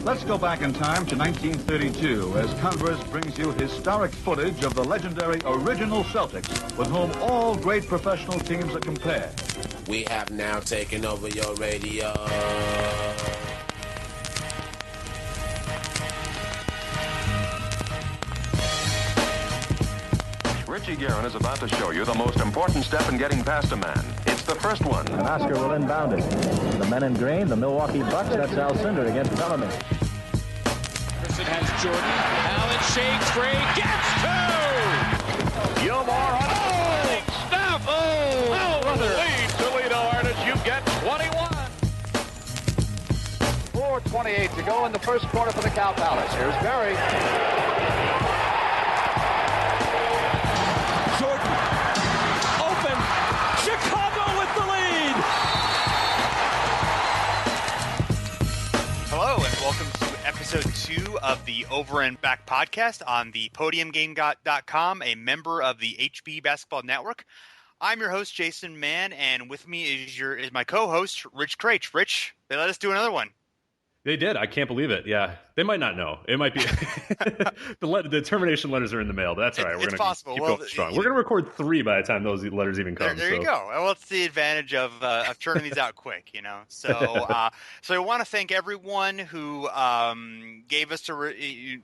Let's go back in time to 1932 as Converse brings you historic footage of the legendary original Celtics with whom all great professional teams are compared. We have now taken over your radio. Richie Guerin is about to show you the most important step in getting past a man. It's the first one. And Oscar will inbound it. The men in green, the Milwaukee Bucks. That's Alcindor against Bellamy. Anderson has Jordan. Allen shakes free. Gets two! Gilmore on a snap! Oh, brother. Lead Toledo Artists. You get 21. 4:28 to go in the first quarter for the Cow Palace. Here's Barry. Jordan. Open. Chicago with the lead. Hello and welcome to episode 2 of the Over and Back podcast on the podiumgame.com, a member of the HB Basketball Network. I'm your host, Jason Mann, and with me is my co-host, Rich Kraetsch. Rich, they let us do another one. They did. I can't believe it. Yeah. They might not know. It might be the termination letters are in the mail, but that's all right. We're going to keep going strong. We're going to record 3 by the time those letters even come. There you go. Well, it's the advantage of turning these out quick, you know. So so I want to thank everyone who gave us you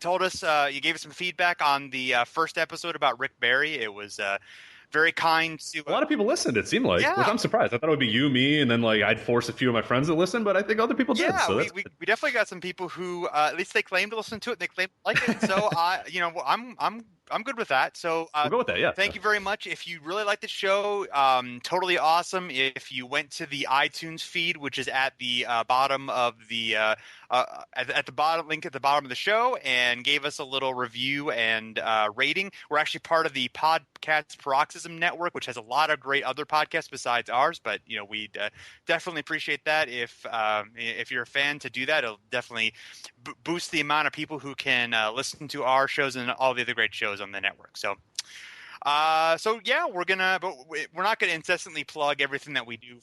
told us you gave us some feedback on the first episode about Rick Barry. It was very kind to a lot of people listened, it seemed like, which I'm surprised. I thought it would be you, me, and then like I'd force a few of my friends to listen, but I think other people did. Yeah, so we definitely got some people who at least they claim to listen to it and they claim to like it. So I'm good with that. So we'll go with that. Yeah. Thank you very much. If you really like the show, totally awesome. If you went to the iTunes feed, which is at the bottom of the at the bottom link at the bottom of the show, and gave us a little review and rating. We're actually part of the Podcast Paroxysm Network, which has a lot of great other podcasts besides ours. But you know, we'd definitely appreciate that if you're a fan to do that. It'll definitely boost the amount of people who can listen to our shows and all the other great shows on the network. So yeah, we're not gonna incessantly plug everything that we do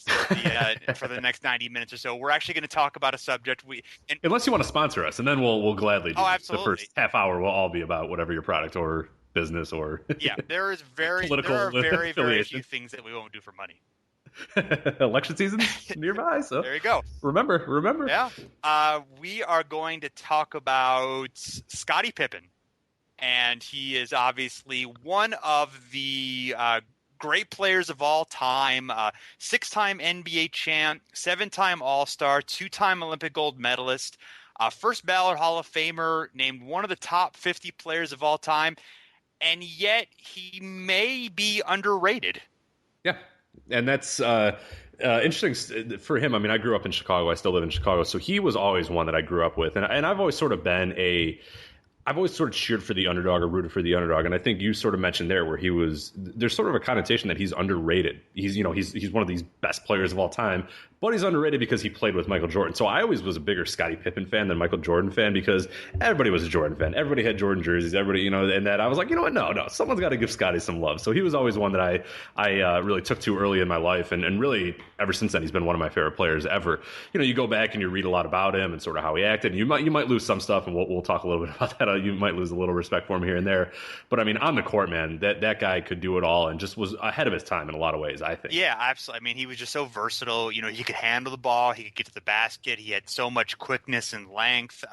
for the next 90 minutes or so. We're actually going to talk about a subject unless you want to sponsor us, and then we'll gladly do it. Absolutely. The first half hour will all be about whatever your product or business or there are very few things that we won't do for money. Election season nearby, so there you go. Remember. Yeah. We are going to talk about Scottie Pippen, and he is obviously one of the great players of all time. 6-time NBA champ, 7-time All-Star, 2-time Olympic gold medalist, first ballot Hall of Famer, named one of the top 50 players of all time, and yet he may be underrated. Yeah. And that's interesting for him. I mean, I grew up in Chicago. I still live in Chicago. So he was always one that I grew up with. And I've always sort of been I've always sort of cheered for the underdog or rooted for the underdog. And I think you sort of mentioned there where there's sort of a connotation that he's underrated. He's one of these best players of all time, but he's underrated because he played with Michael Jordan. So I always was a bigger Scottie Pippen fan than Michael Jordan fan because everybody was a Jordan fan. Everybody had Jordan jerseys. Everybody, and that I was like, you know what? No, someone's got to give Scottie some love. So he was always one that I really took to early in my life. And really ever since then, he's been one of my favorite players ever. You go back and you read a lot about him and sort of how he acted. And you might lose some stuff, and we'll talk a little bit about that. You might lose a little respect for him here and there. But I mean, on the court, man, that guy could do it all and just was ahead of his time in a lot of ways, I think. Yeah, absolutely. I mean, he was just so versatile. He could handle the ball. He could get to the basket. He had so much quickness and length,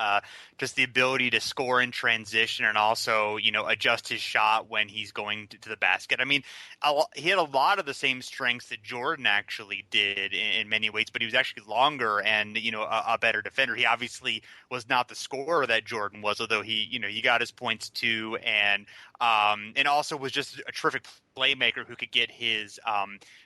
just the ability to score in transition and also, adjust his shot when he's going to the basket. I mean, he had a lot of the same strengths that Jordan actually did in many ways, but he was actually longer and, a better defender. He obviously was not the scorer that Jordan was, although he got his points too, and also was just a terrific playmaker who could get his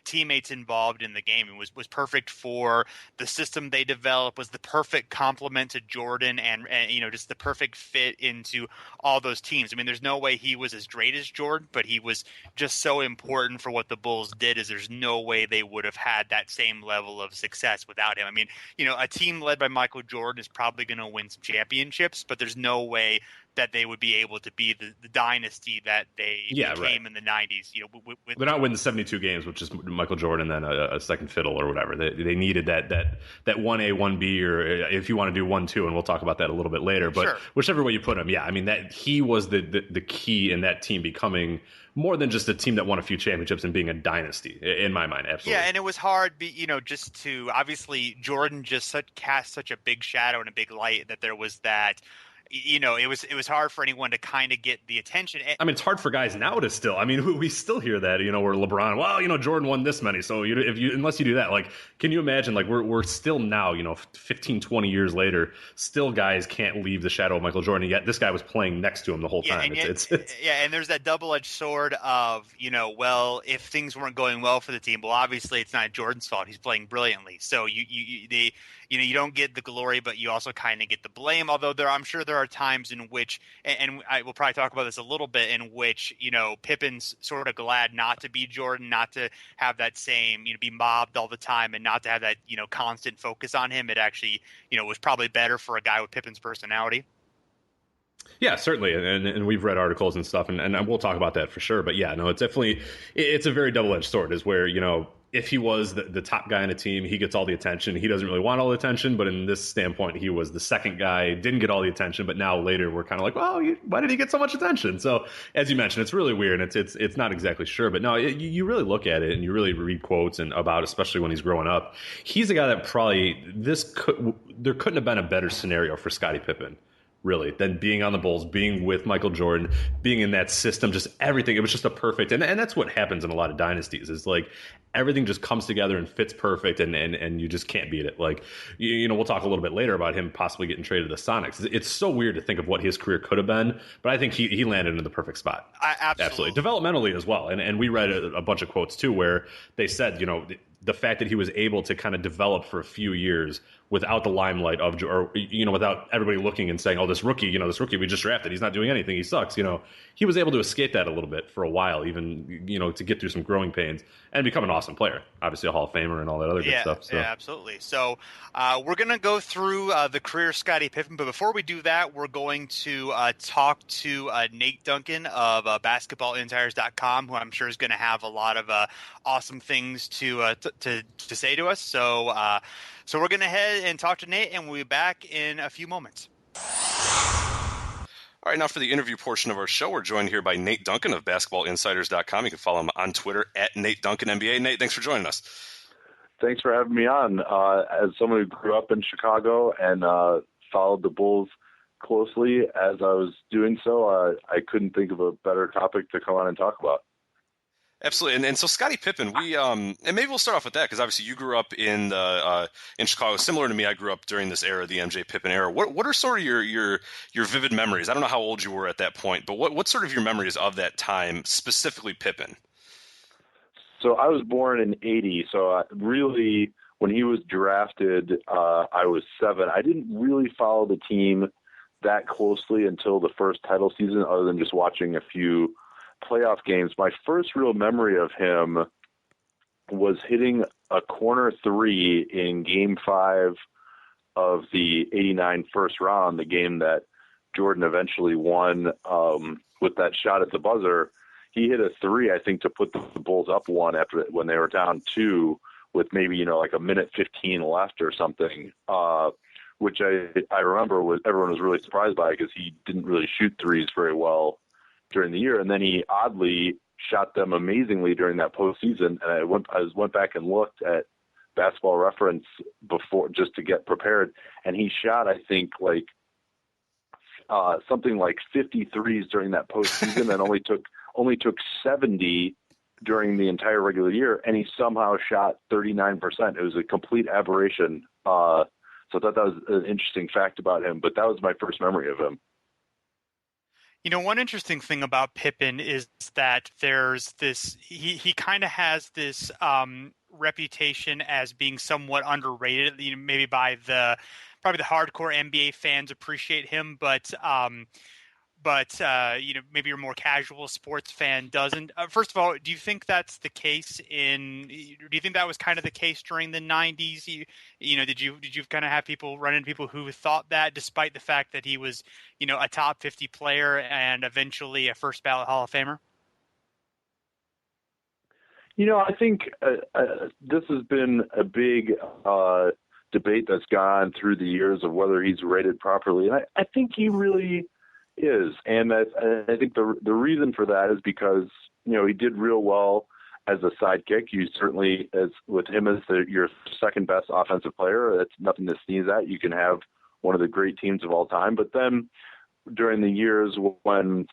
teammates involved in the game and was perfect for the system they developed, was the perfect complement to Jordan and just the perfect fit into all those teams. I mean, there's no way he was as great as Jordan, but he was just so important for what the Bulls did is there's no way they would have had that same level of success without him. I mean, a team led by Michael Jordan is probably going to win some championships, but there's no way that they would be able to be the dynasty that they became in the 90s. They're not winning the 72 games, which is Michael Jordan and then a second fiddle or whatever. They needed that 1A, 1B, or if you want to do 1-2, and we'll talk about that a little bit later. But whichever way you put him, I mean, that he was the key in that team becoming more than just a team that won a few championships and being a dynasty, in my mind. Absolutely. Yeah, and it was hard, just to obviously Jordan just cast such a big shadow and a big light that there was that. It was hard for anyone to kind of get the attention. I mean, it's hard for guys now to still. I mean, we still hear that. Where LeBron, well, Jordan won this many, so unless you do that, like, can you imagine? Like, we're still now, 15, 20 years later, still guys can't leave the shadow of Michael Jordan. Yet this guy was playing next to him the whole time. And there's that double-edged sword of, well, if things weren't going well for the team, well, obviously it's not Jordan's fault. He's playing brilliantly, so you don't get the glory, but you also kind of get the blame. Although I'm sure there are times in which, and I will probably talk about this a little bit, in which Pippen's sort of glad not to be Jordan, not to have that same be mobbed all the time, and not to have that constant focus on him. It actually was probably better for a guy with Pippen's personality. Yeah, certainly, and we've read articles and stuff, and we'll talk about that for sure. But yeah, no, it's definitely it's a very double-edged sword. Is where if he was the top guy on a team, he gets all the attention. He doesn't really want all the attention, but in this standpoint, he was the second guy, didn't get all the attention. But now later, we're kind of like, well, why did he get so much attention? So as you mentioned, it's really weird. And it's not exactly sure, but no, you really look at it and you really read quotes and about, especially when he's growing up. He's a guy that probably there couldn't have been a better scenario for Scottie Pippen, really, than being on the Bulls, being with Michael Jordan, being in that system, just everything. It was just a perfect, and that's what happens in a lot of dynasties, is like everything just comes together and fits perfect, and you just can't beat it. Like, we'll talk a little bit later about him possibly getting traded to the Sonics. It's so weird to think of what his career could have been, but I think he landed in the perfect spot. Absolutely. Developmentally as well. And we read a bunch of quotes too, where they said, the fact that he was able to kind of develop for a few years without the limelight of, or without everybody looking and saying, oh, this rookie we just drafted, he's not doing anything, he sucks. He was able to escape that a little bit for a while, even to get through some growing pains and become an awesome player. Obviously a Hall of Famer and all that other good stuff. So. Yeah, absolutely. So we're gonna go through the career of Scottie Pippen, but before we do that, we're going to talk to Nate Duncan of BasketballInsiders.com, who I'm sure is going to have a lot of awesome things to say to us. So we're going to head and talk to Nate, and we'll be back in a few moments. All right, now for the interview portion of our show, we're joined here by Nate Duncan of BasketballInsiders.com. You can follow him on Twitter at Nate Duncan NBA. Nate, thanks for joining us. Thanks for having me on. As someone who grew up in Chicago and followed the Bulls closely as I was doing so, I couldn't think of a better topic to come on and talk about. Absolutely, and so Scottie Pippen, and maybe we'll start off with that, because obviously you grew up in Chicago, similar to me. I grew up during this era, the MJ Pippen era. What are sort of your vivid memories? I don't know how old you were at that point, but what's sort of your memories of that time, specifically Pippen? So I was born in '80, so really when he was drafted, I was 7. I didn't really follow the team that closely until the first title season, other than just watching a few playoff games. My first real memory of him was hitting a corner 3 in Game 5 of the '89 first round, the game that Jordan eventually won with that shot at the buzzer. He hit a 3, I think, to put the Bulls up 1 when they were down 2 with maybe, like a minute 15 left or something, which I remember everyone was really surprised by, because he didn't really shoot threes very well during the year. And then he oddly shot them amazingly during that postseason. And I went back and looked at Basketball Reference before, just to get prepared. And he shot, I think, like something like 53s during that postseason, and only took 70 during the entire regular year. And he somehow shot 39%. It was a complete aberration. So I thought that was an interesting fact about him, but that was my first memory of him. One interesting thing about Pippen is that there's this, he kind of has this reputation as being somewhat underrated, maybe by probably the hardcore NBA fans appreciate him, but but maybe your more casual sports fan doesn't. First of all, do you think that's the case do you think that was kind of the case during the 90s? Did you kind of have people run into people who thought that, despite the fact that he was, a top 50 player and eventually a first ballot Hall of Famer? I think this has been a big debate that's gone through the years of whether he's rated properly. And I think he really is. And I think the reason for that is because, he did real well as a sidekick. You certainly, as with him as your second best offensive player, that's nothing to sneeze at. You can have one of the great teams of all time. But then during the years when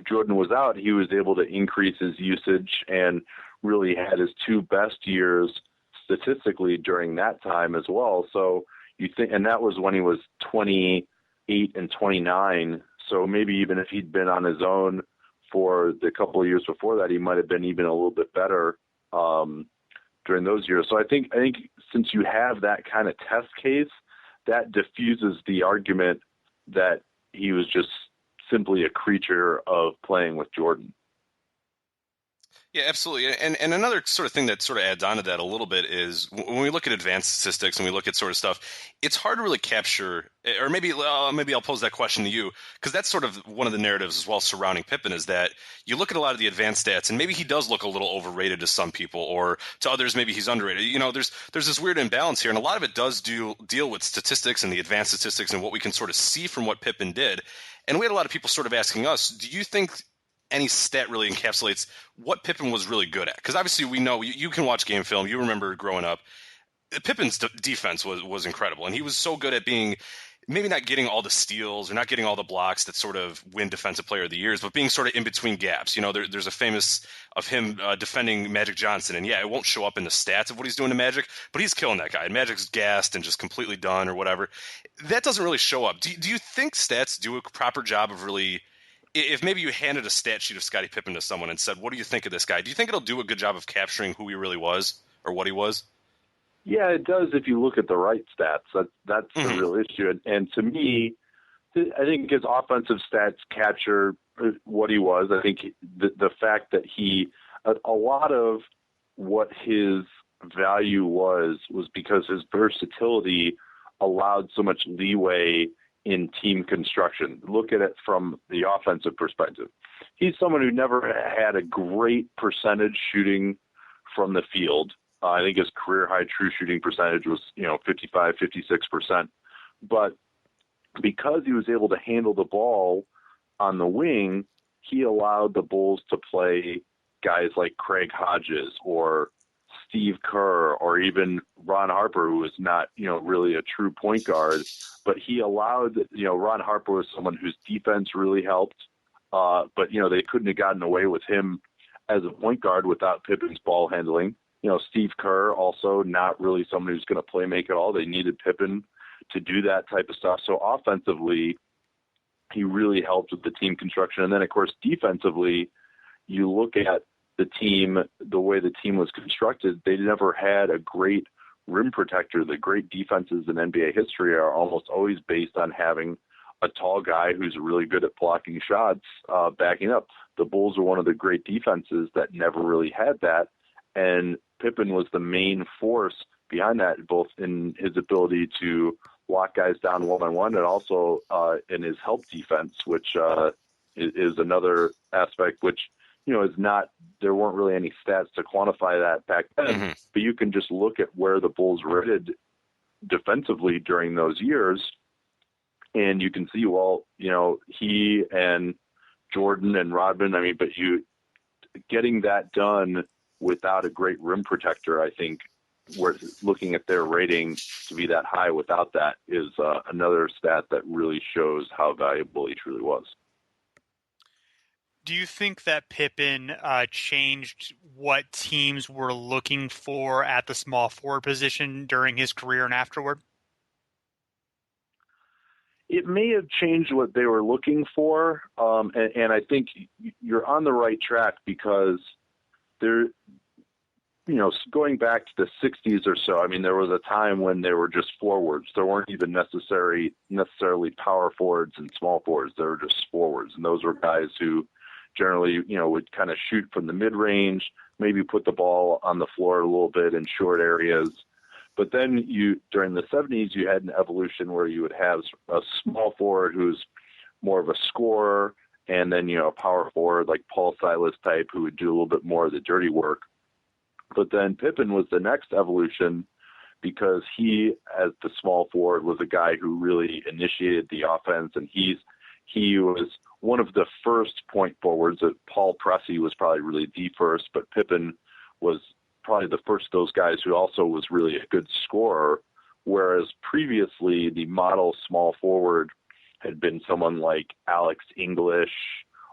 Jordan was out, he was able to increase his usage and really had his two best years statistically during that time as well. So you think, and that was when he was 28 and 29. So maybe even if he'd been on his own for the couple of years before that, he might have been even a little bit better during those years. So I think since you have that kind of test case, that diffuses the argument that he was just simply a creature of playing with Jordan. Yeah, absolutely. And another sort of thing that sort of adds on to that a little bit is when we look at advanced statistics and we look at sort of stuff, it's hard to really capture, or maybe I'll pose that question to you, because that's sort of one of the narratives as well surrounding Pippen, is that you look at a lot of the advanced stats and maybe he does look a little overrated to some people, or to others maybe he's underrated. There's this weird imbalance here, and a lot of it does deal with statistics and the advanced statistics and what we can sort of see from what Pippen did. And we had a lot of people sort of asking us, do you think any stat really encapsulates what Pippen was really good at? Because obviously we know you can watch game film. You remember growing up, Pippen's defense was incredible, and he was so good at being maybe not getting all the steals or not getting all the blocks that sort of win Defensive Player of the Years, but being sort of in between gaps. There's a famous of him defending Magic Johnson, and yeah, it won't show up in the stats of what he's doing to Magic, but he's killing that guy. And Magic's gassed and just completely done or whatever. That doesn't really show up. Do you think stats do a proper job of really? If maybe you handed a stat sheet of Scottie Pippen to someone and said, what do you think of this guy? Do you think it'll do a good job of capturing who he really was or what he was? Yeah, it does if you look at the right stats. That's the real issue. And to me, I think his offensive stats capture what he was. I think the fact that a lot of what his value was because his versatility allowed so much leeway in team construction. Look at it from the offensive perspective. He's someone who never had a great percentage shooting from the field. I think his career high true shooting percentage was, 55, 56%. But because he was able to handle the ball on the wing, he allowed the Bulls to play guys like Craig Hodges or Steve Kerr or even Ron Harper, who was not, really a true point guard, but he allowed, Ron Harper was someone whose defense really helped. But, they couldn't have gotten away with him as a point guard without Pippen's ball handling. Steve Kerr also not really someone who's going to play make it all. They needed Pippen to do that type of stuff. So offensively, he really helped with the team construction. And then, of course, defensively, you look at the team, the way the team was constructed, they never had a great rim protector. The great defenses in NBA history are almost always based on having a tall guy who's really good at blocking shots, backing up. The Bulls are one of the great defenses that never really had that. And Pippen was the main force behind that, both in his ability to lock guys down one-on-one and also in his help defense, which is another aspect which, is not, there weren't really any stats to quantify that back then, but you can just look at where the Bulls rated defensively during those years, and you can see, he and Jordan and Rodman, but getting that done without a great rim protector, I think we're looking at their rating to be that high without that is another stat that really shows how valuable he truly was. Do you think that Pippen changed what teams were looking for at the small forward position during his career and afterward? It may have changed what they were looking for, and I think you're on the right track because going back to the 60s or so, I mean, there was a time when they were just forwards. There weren't even necessarily power forwards and small forwards. They were just forwards. And those were guys who generally, would kind of shoot from the mid-range, maybe put the ball on the floor a little bit in short areas. But then during the 70s, you had an evolution where you would have a small forward who's more of a scorer, and then, a power forward like Paul Silas type who would do a little bit more of the dirty work. But then Pippen was the next evolution because he, as the small forward, was a guy who really initiated the offense, and he was one of the first point forwards. Paul Pressey was probably really the first, but Pippen was probably the first of those guys who also was really a good scorer, whereas previously the model small forward had been someone like Alex English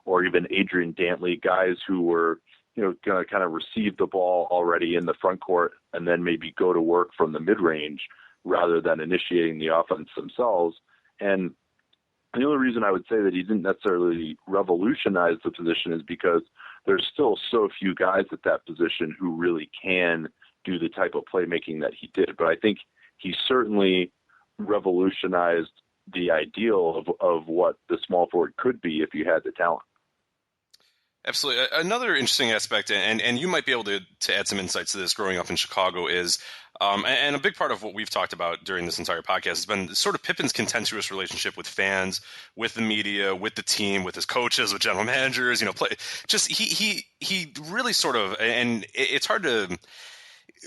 or even Adrian Dantley, guys who were going to kind of receive the ball already in the front court and then maybe go to work from the mid-range rather than initiating the offense themselves. And the only reason I would say that he didn't necessarily revolutionize the position is because there's still so few guys at that position who really can do the type of playmaking that he did. But I think he certainly revolutionized the ideal of what the small forward could be if you had the talent. Absolutely. Another interesting aspect, and you might be able to add some insights to this growing up in Chicago, is and a big part of what we've talked about during this entire podcast has been sort of Pippen's contentious relationship with fans, with the media, with the team, with his coaches, with general managers. He really sort of, and it's hard to.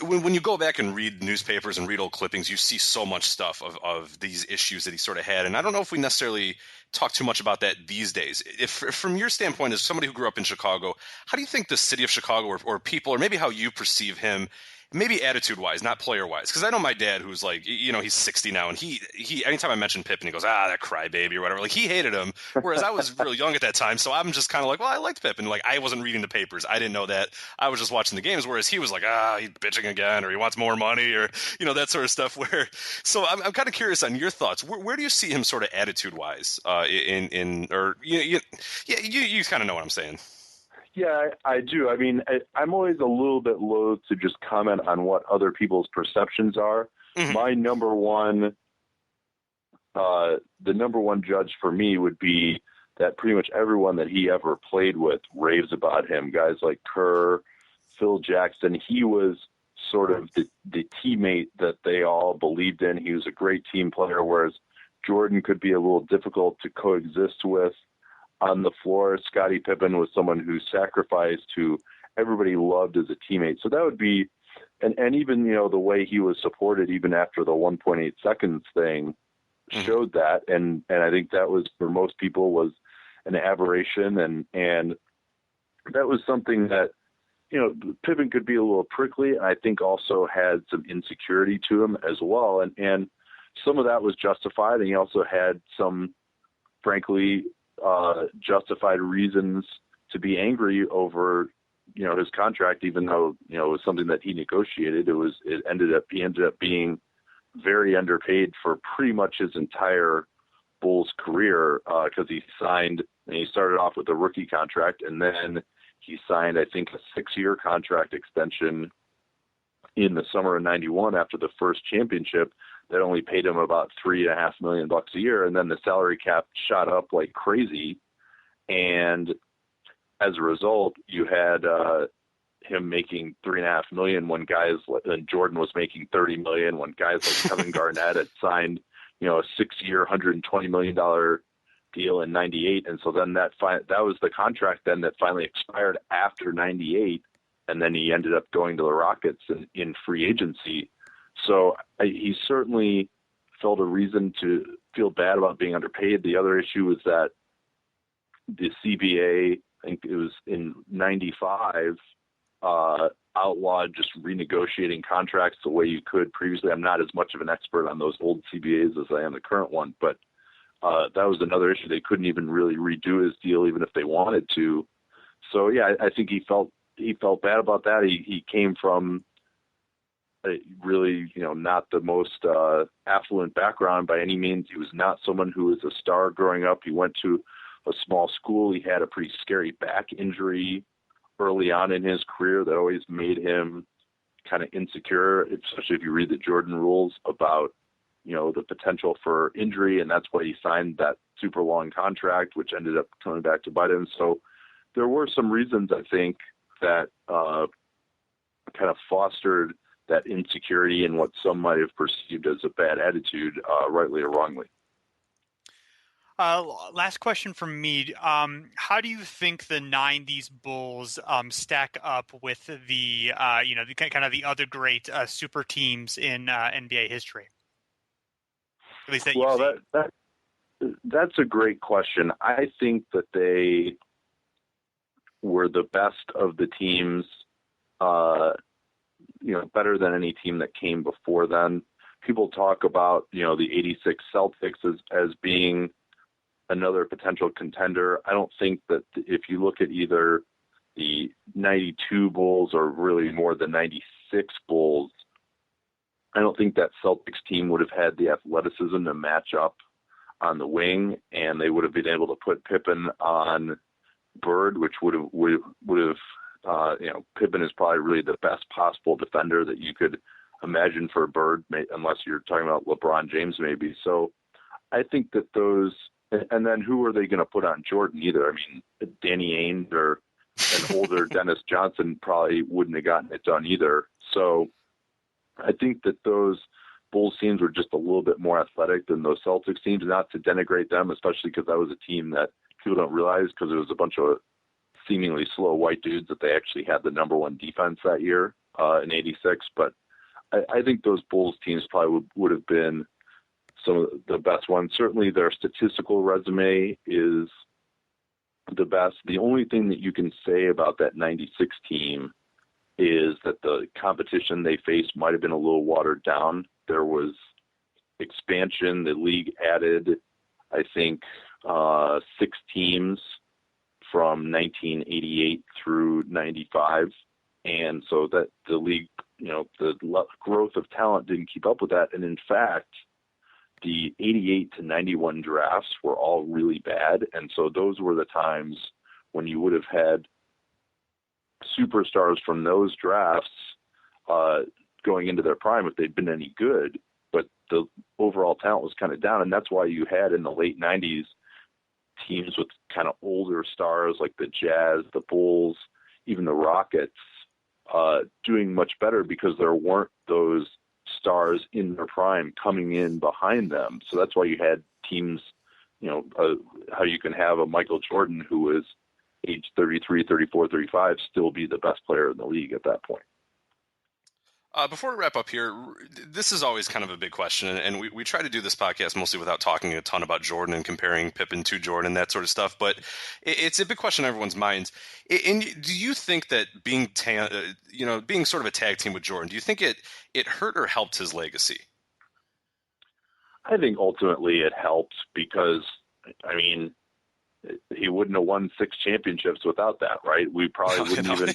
When you go back and read newspapers and read old clippings, you see so much stuff of these issues that he sort of had. And I don't know if we necessarily talk too much about that these days. If from your standpoint, as somebody who grew up in Chicago, how do you think the city of Chicago or people, or maybe how you perceive him, maybe attitude-wise, not player-wise? Because I know my dad, who's like, he's 60 now, and he anytime I mention Pippen, he goes, that crybaby or whatever. Like, he hated him, whereas I was real young at that time, so I'm just kind of like, well, I liked Pippen. Like, I wasn't reading the papers. I didn't know that. I was just watching the games, whereas he was like, he's bitching again, or he wants more money, or, that sort of stuff. So I'm kind of curious on your thoughts. Where do you see him sort of attitude-wise you kind of know what I'm saying. Yeah, I do. I mean, I'm always a little bit loath to just comment on what other people's perceptions are. Mm-hmm. My number one, the number one judge for me would be that pretty much everyone that he ever played with raves about him. Guys like Kerr, Phil Jackson. He was sort of the teammate that they all believed in. He was a great team player, whereas Jordan could be a little difficult to coexist with on the floor. Scottie Pippen was someone who sacrificed, who everybody loved as a teammate. So that would be, and even, the way he was supported even after the 1.8 seconds thing showed that. And I think that was, for most people, was an aberration. And that was something that, Pippen could be a little prickly. I think also had some insecurity to him as well. And some of that was justified. And he also had some, frankly, justified reasons to be angry over, his contract, even though, it was something that he negotiated. He ended up being very underpaid for pretty much his entire Bulls career, because he started off with a rookie contract, and then he signed, I think, a 6-year contract extension in the summer of '91 after the first championship that only paid him about $3.5 million a year. And then the salary cap shot up like crazy. And as a result, you had him making $3.5 million when Jordan was making $30 million, when guys like Kevin Garnett had signed, a 6-year, $120 million deal in '98. And so then that was the contract then that finally expired after '98. And then he ended up going to the Rockets in free agency. So he certainly felt a reason to feel bad about being underpaid. The other issue was that the CBA, I think it was in '95, outlawed just renegotiating contracts the way you could previously. I'm not as much of an expert on those old CBAs as I am the current one, but that was another issue. They couldn't even really redo his deal, even if they wanted to. So yeah, I think he felt bad about that. He came from really, not the most affluent background by any means. He was not someone who was a star growing up. He went to a small school. He had a pretty scary back injury early on in his career that always made him kind of insecure, especially if you read the Jordan rules about, the potential for injury, and that's why he signed that super long contract, which ended up coming back to bite him. So there were some reasons, I think, that kind of fostered that insecurity and what some might have perceived as a bad attitude, rightly or wrongly. Last question from me. How do you think the '90s Bulls stack up with the kind of the other great super teams in NBA history? At least that you've seen. That's a great question. I think that they were the best of the teams, better than any team that came before then. People talk about, the 86 Celtics as being another potential contender. I don't think that if you look at either the 92 Bulls or really more the 96 Bulls, I don't think that Celtics team would have had the athleticism to match up on the wing, and they would have been able to put Pippen on Bird, which would have Pippen is probably really the best possible defender that you could imagine for Bird, unless you're talking about LeBron James maybe. So I think that those, and then who are they going to put on Jordan either? I mean, Danny Ainge or an older Dennis Johnson probably wouldn't have gotten it done either. So I think that those Bulls teams were just a little bit more athletic than those Celtics teams, not to denigrate them, especially because that was a team that people don't realize because it was a bunch of seemingly slow white dudes that they actually had the number one defense that year in 86. But I think those Bulls teams probably would have been some of the best ones. Certainly their statistical resume is the best. The only thing that you can say about that 96 team is that the competition they faced might have been a little watered down. There was expansion. The league added, I think, 6 teams from 1988 through 95. And so that the league, the growth of talent didn't keep up with that. And in fact, the 88 to 91 drafts were all really bad. And so those were the times when you would have had superstars from those drafts going into their prime if they'd been any good, but the overall talent was kind of down. And that's why you had in the late 90s teams with kind of older stars like the Jazz, the Bulls, even the Rockets doing much better because there weren't those stars in their prime coming in behind them. So that's why you had teams, how you can have a Michael Jordan who was age 33, 34, 35 still be the best player in the league at that point. Before we wrap up here, this is always kind of a big question, and we try to do this podcast mostly without talking a ton about Jordan and comparing Pippen to Jordan, that sort of stuff, but it's a big question in everyone's minds. And do you think that being sort of a tag team with Jordan, do you think it hurt or helped his legacy? I think ultimately it helped because, I mean, he wouldn't have won 6 championships without that, right? We probably wouldn't even...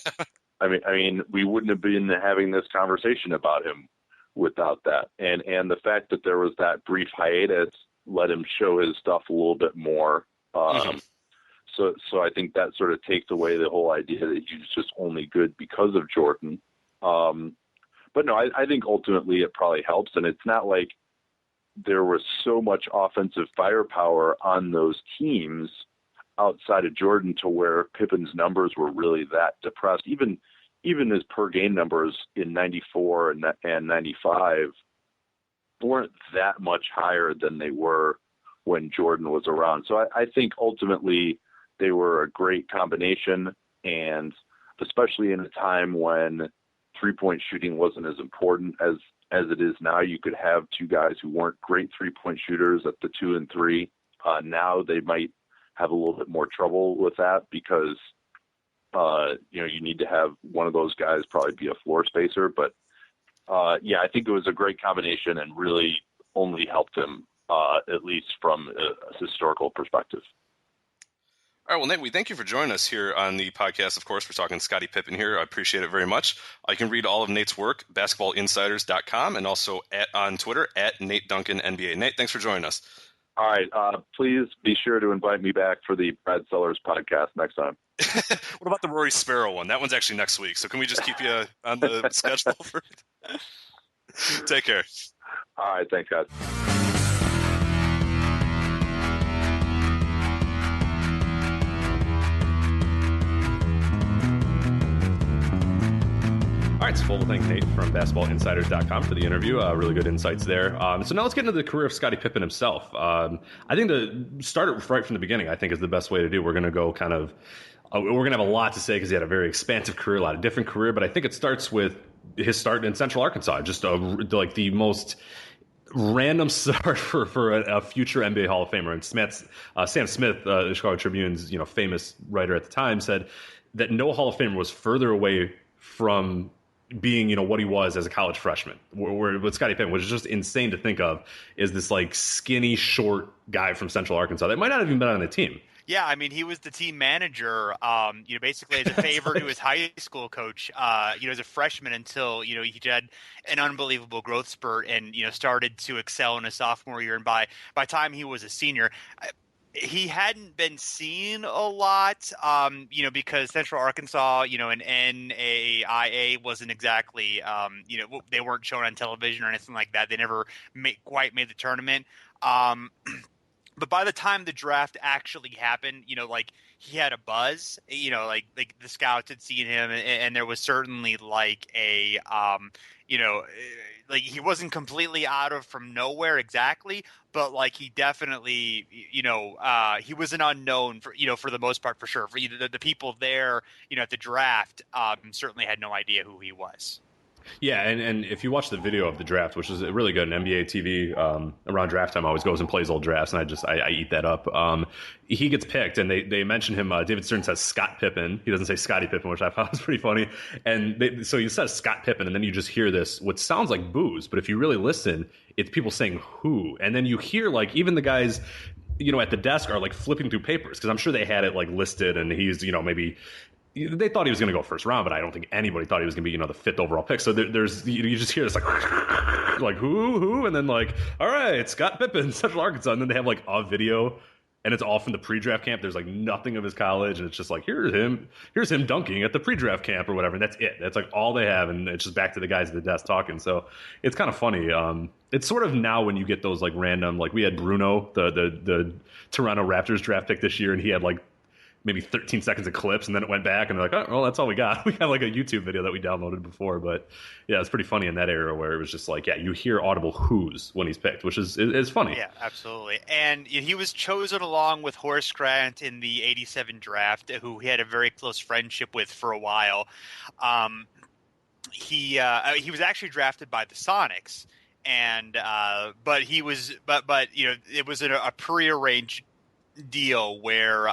I mean, we wouldn't have been having this conversation about him without that. And the fact that there was that brief hiatus let him show his stuff a little bit more. So I think that sort of takes away the whole idea that he's just only good because of Jordan. But no, I think ultimately it probably helps. And it's not like there was so much offensive firepower on those teams outside of Jordan to where Pippen's numbers were really that depressed. Even his per game numbers in 94 and 95 weren't that much higher than they were when Jordan was around. So I think ultimately they were a great combination, and especially in a time when 3-point shooting wasn't as important as it is now. You could have 2 guys who weren't great 3-point shooters at the 2 and 3. Now they might have a little bit more trouble with that because, you need to have one of those guys probably be a floor spacer. But, I think it was a great combination and really only helped him, at least from a historical perspective. All right, well, Nate, we thank you for joining us here on the podcast. Of course, we're talking Scottie Pippen here. I appreciate it very much. You can read all of Nate's work, basketballinsiders.com, and also on Twitter, @Nate Duncan NBA. Nate, thanks for joining us. All right. Please be sure to invite me back for the Brad Sellers podcast next time. What about the Rory Sparrow one? That one's actually next week. So can we just keep you on the schedule for it? Take care. All right. Thanks, guys. All right, it's full to thank Nate from BasketballInsiders.com for the interview. Really good insights there. So now let's get into the career of Scottie Pippen himself. I think to start it right from the beginning, I think is the best way to do. We're going to go kind of we're going to have a lot to say because he had a very expansive career, a lot of different career. But I think it starts with his start in Central Arkansas, just like the most random start for a future NBA Hall of Famer. And Sam Smith, the Chicago Tribune's famous writer at the time, said that no Hall of Famer was further away from being, what he was as a college freshman. Where with Scottie Pippen, which is just insane to think of, is this like skinny, short guy from Central Arkansas that might not have even been on the team. Yeah, I mean, he was the team manager, basically as a favor to his high school coach, as a freshman until, he had an unbelievable growth spurt and, started to excel in his sophomore year. And by time he was a senior, he hadn't been seen a lot, because Central Arkansas, and NAIA wasn't exactly, they weren't shown on television or anything like that. They never quite made the tournament. But by the time the draft actually happened, he had a buzz, like the scouts had seen him, and there was certainly like a, like he wasn't completely out of from nowhere exactly, but like he definitely, he was an unknown for the most part, for sure. For the people there, at the draft, certainly had no idea who he was. Yeah, and if you watch the video of the draft, which is really good, and NBA TV around draft time always goes and plays old drafts, and I eat that up. He gets picked, and they mention him. David Stern says Scott Pippen. He doesn't say Scottie Pippen, which I thought was pretty funny. And so he says Scott Pippen, and then you just hear this, what sounds like boos, but if you really listen, it's people saying who. And then you hear, like, even the guys, at the desk are, like, flipping through papers, because I'm sure they had it, like, listed, and he's, maybe... They thought he was going to go first round, but I don't think anybody thought he was going to be, the 5th overall pick. So there's you just hear this like who, and then like, all right, Scott Pippen, Central Arkansas, and then they have like a video, and it's all from the pre-draft camp. There's like nothing of his college, and it's just like here's him dunking at the pre-draft camp or whatever. And that's it. That's like all they have, and it's just back to the guys at the desk talking. So it's kind of funny. It's sort of now when you get those like random, like we had Bruno, the Toronto Raptors draft pick this year, and he had like maybe 13 seconds of clips, and then it went back, and they're like, oh, well, that's all we got. We got like a YouTube video that we downloaded before, but yeah, it's pretty funny in that era where it was just like, yeah, you hear audible who's when he's picked, which is funny. Yeah, absolutely. And he was chosen along with Horace Grant in the 87 draft, who he had a very close friendship with for a while. He was actually drafted by the Sonics, and but it was a prearranged deal where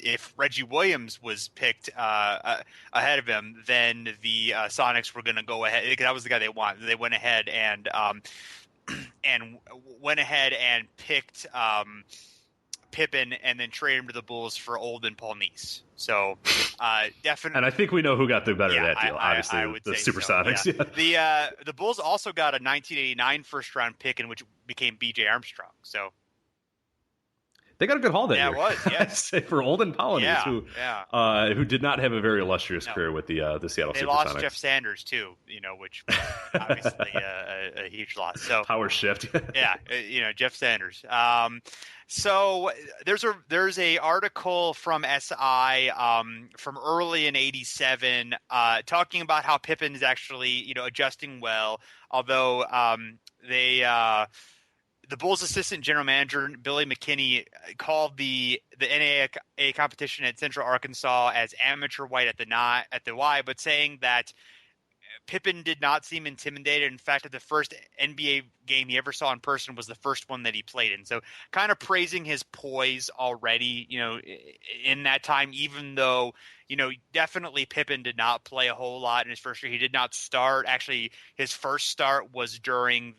if Reggie Williams was picked ahead of him, then the Sonics were going to go ahead, because that was the guy they wanted. They went ahead and picked Pippen and then traded him to the Bulls for Olden Paulnice. So definitely. And I think we know who got the better of that deal. Obviously, I would the Supersonics. So, yeah. The Bulls also got a 1989 first round pick, in which became B.J. Armstrong. So. They got a good haul that year. Yeah, it was, yes. For Olden Paulnice, who did not have a very illustrious career with the Seattle Supersonics. They lost Jeff Sanders, too, which was obviously a huge loss. So power shift. Jeff Sanders. So there's a article from SI from early in 87 talking about how Pippen is actually, adjusting well, although the Bulls' assistant general manager, Billy McKinney, called the NAIA competition at Central Arkansas as amateur white at the Y, but saying that Pippen did not seem intimidated. In fact, the first NBA game he ever saw in person was the first one that he played in. So kind of praising his poise already, in that time, even though, definitely Pippen did not play a whole lot in his first year. He did not start. Actually, his first start was during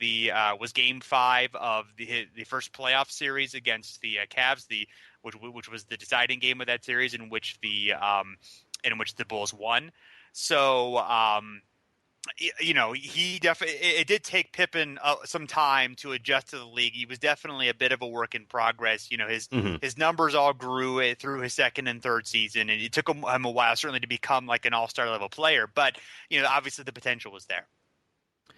was Game 5 of the first playoff series against the Cavs, which was the deciding game of that series, in which the Bulls won. So you know, he definitely, it did take Pippen some time to adjust to the league. He was definitely a bit of a work in progress. You know, his numbers all grew through his second and third season, and it took him a while certainly to become like an all-star level player. But, you know, obviously the potential was there.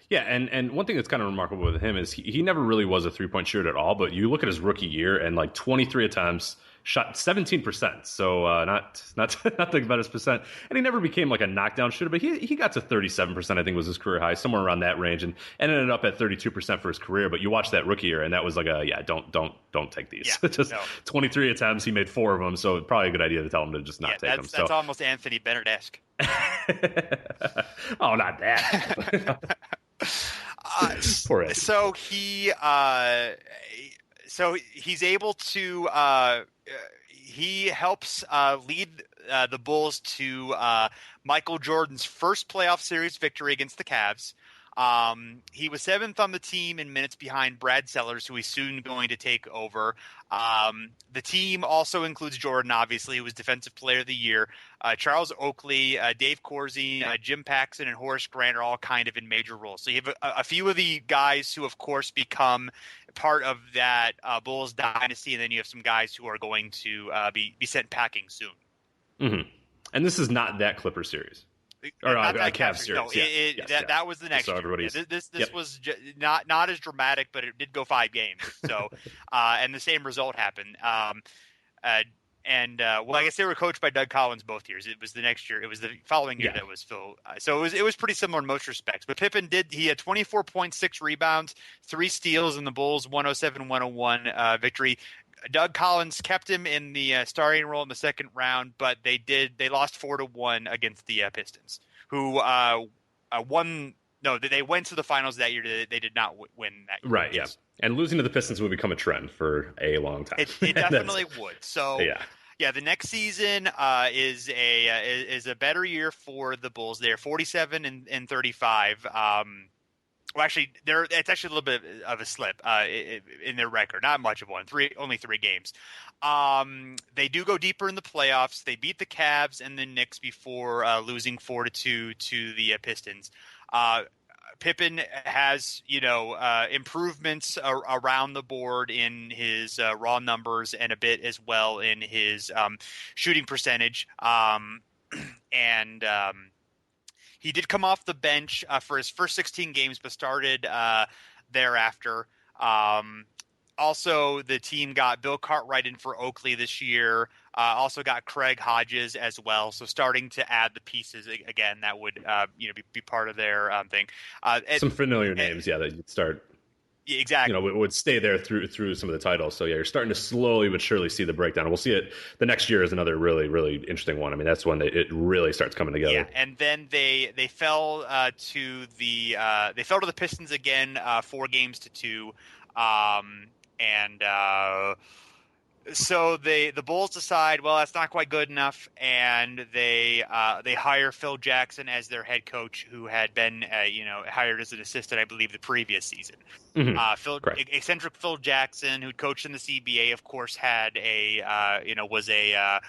Yeah, and one thing that's kind of remarkable with him is he never really was a three-point shooter at all, but you look at his rookie year and like 23 attempts, shot 17%, so not the best percent, and he never became like a knockdown shooter, but he got to 37%, I think was his career high, somewhere around that range, and ended up at 32% for his career. But you watch that rookie year, and that was like don't take these. Yeah, just no. 23 attempts, he made 4 of them, so probably a good idea to tell him to just not take them. That's almost Anthony Bennett-esque. Oh, not that. Poor Eddie. So he's able to he helps lead the Bulls to Michael Jordan's first playoff series victory against the Cavs. He was 7th on the team in minutes behind Brad Sellers, who he's soon going to take over. The team also includes Jordan, obviously, who was Defensive Player of the Year. Charles Oakley, Dave Corzine, Jim Paxson, and Horace Grant are all kind of in major roles. So you have a few of the guys who, of course, become part of that Bulls dynasty, and then you have some guys who are going to be sent packing soon. Mm-hmm. And this is not that Clipper series. Or Cavs series. No, that was the next. So everybody's this was not as dramatic, but it did go 5 games. So and the same result happened. Well, I guess they were coached by Doug Collins both years. It was the next year. It was the following year that was Phil. So it was pretty similar in most respects. But Pippen he had 24.6 rebounds, 3 steals in the Bulls 107-101 victory. Doug Collins kept him in the starting role in the second round, but they lost 4-1 against the Pistons, who won. No, they went to the finals that year. They did not win that year. Right. Yeah, and losing to the Pistons would become a trend for a long time. It definitely would. So yeah, the next season is a better year for the Bulls. They're 47 and 35. Well, actually, it's actually a little bit of a slip in their record. Not much of one. Only 3 games. They do go deeper in the playoffs. They beat the Cavs and the Knicks before losing 4-2 to the Pistons. Pippen has, improvements around the board in his raw numbers and a bit as well in his shooting percentage. He did come off the bench for his first 16 games, but started thereafter. Also, the team got Bill Cartwright in for Oakley this year. Also got Craig Hodges as well. So starting to add the pieces again that would be part of their thing. Some familiar names, that you'd start. Exactly. Would stay there through some of the titles. So you're starting to slowly but surely see the breakdown. And we'll see it. The next year is another really, really interesting one. I mean, that's when it really starts coming together. Yeah, and then they fell to the Pistons again, 4-2. So the Bulls decide, well, that's not quite good enough, and they hire Phil Jackson as their head coach, who had been hired as an assistant, I believe, the previous season. Mm-hmm. Eccentric Phil Jackson, who'd coached in the CBA, of course, had was a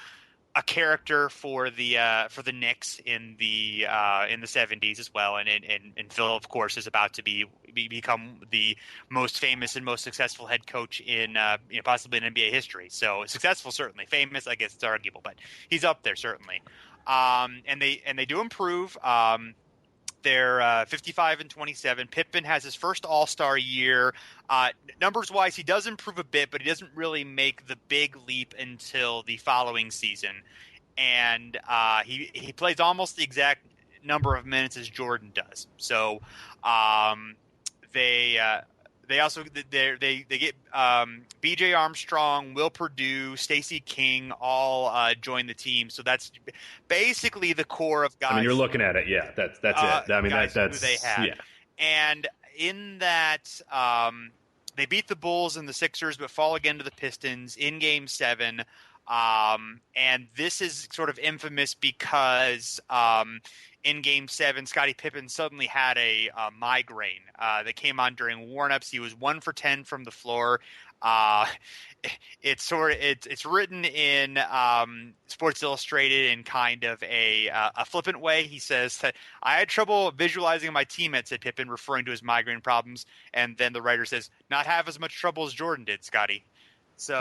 character for the Knicks in the 70s as well, and Phil, of course, is about to become the most famous and most successful head coach in possibly in NBA history. So successful, certainly. Famous, I guess it's arguable, but he's up there certainly. And they do improve. They're 55-27. Pippen has his first All-Star year. Numbers-wise, he does improve a bit, but he doesn't really make the big leap until the following season. And he plays almost the exact number of minutes as Jordan does. So they get B.J. Armstrong, Will Perdue, Stacey King all join the team. So that's basically the core of guys. I mean, you're looking at it. Yeah, that's it. I mean, that's who they have. Yeah. And in that, they beat the Bulls and the Sixers, but fall again to the Pistons in Game 7. And this is sort of infamous because in Game 7, Scottie Pippen suddenly had a migraine that came on during warmups. He was 1 for 10 from the floor. It's written in Sports Illustrated in kind of a flippant way. He says that I had trouble visualizing my teammates, said Pippen, referring to his migraine problems. And then the writer says, not have as much trouble as Jordan did, Scottie. So,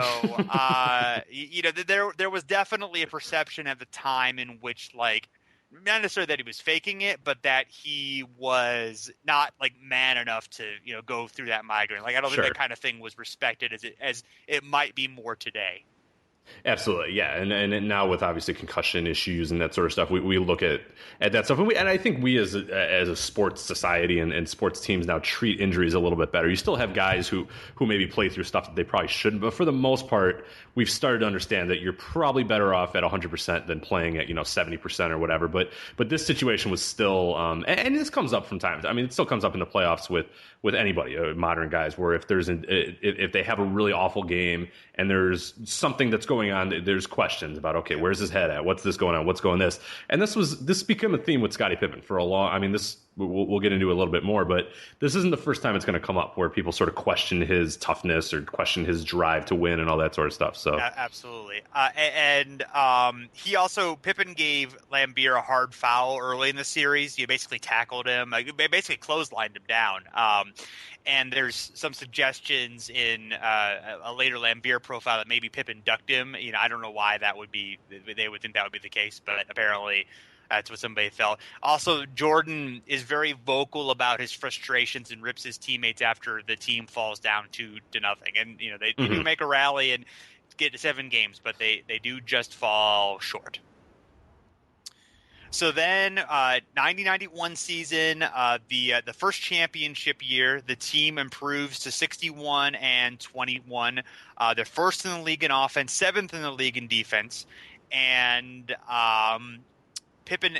there was definitely a perception at the time in which, like, not necessarily that he was faking it, but that he was not like man enough to, go through that migraine. Like, I don't think that kind of thing was respected as it might be more today. Absolutely, yeah, and now with obviously concussion issues and that sort of stuff, we look at that stuff, and I think we as a sports society and sports teams now treat injuries a little bit better. You still have guys who maybe play through stuff that they probably shouldn't, but for the most part, we've started to understand that you're probably better off at 100% than playing at 70% or whatever. But this situation was still, and this comes up from time to time. I mean, it still comes up in the playoffs with anybody, modern guys, where if if they have a really awful game and there's something that's going on, there's questions about, okay, where's his head at? What's this going on? What's going this? And this became a theme with Scottie Pippen for a long. I mean, this we'll get into a little bit more, but this isn't the first time it's going to come up where people sort of question his toughness or question his drive to win and all that sort of stuff. So absolutely, Pippen gave Lambeer a hard foul early in the series. You basically tackled him, basically clotheslined him down. And there's some suggestions in a later Lambeer profile that maybe Pippen ducked him. I don't know why that would be. They would think that would be the case, but apparently that's what somebody felt. Also, Jordan is very vocal about his frustrations and rips his teammates after the team falls down 2-0. And they do make a rally and get to 7 games, but they do just fall short. So then, 90-91 season, the first championship year, the team improves to 61-21. They're first in the league in offense, 7th in the league in defense, and Pippen,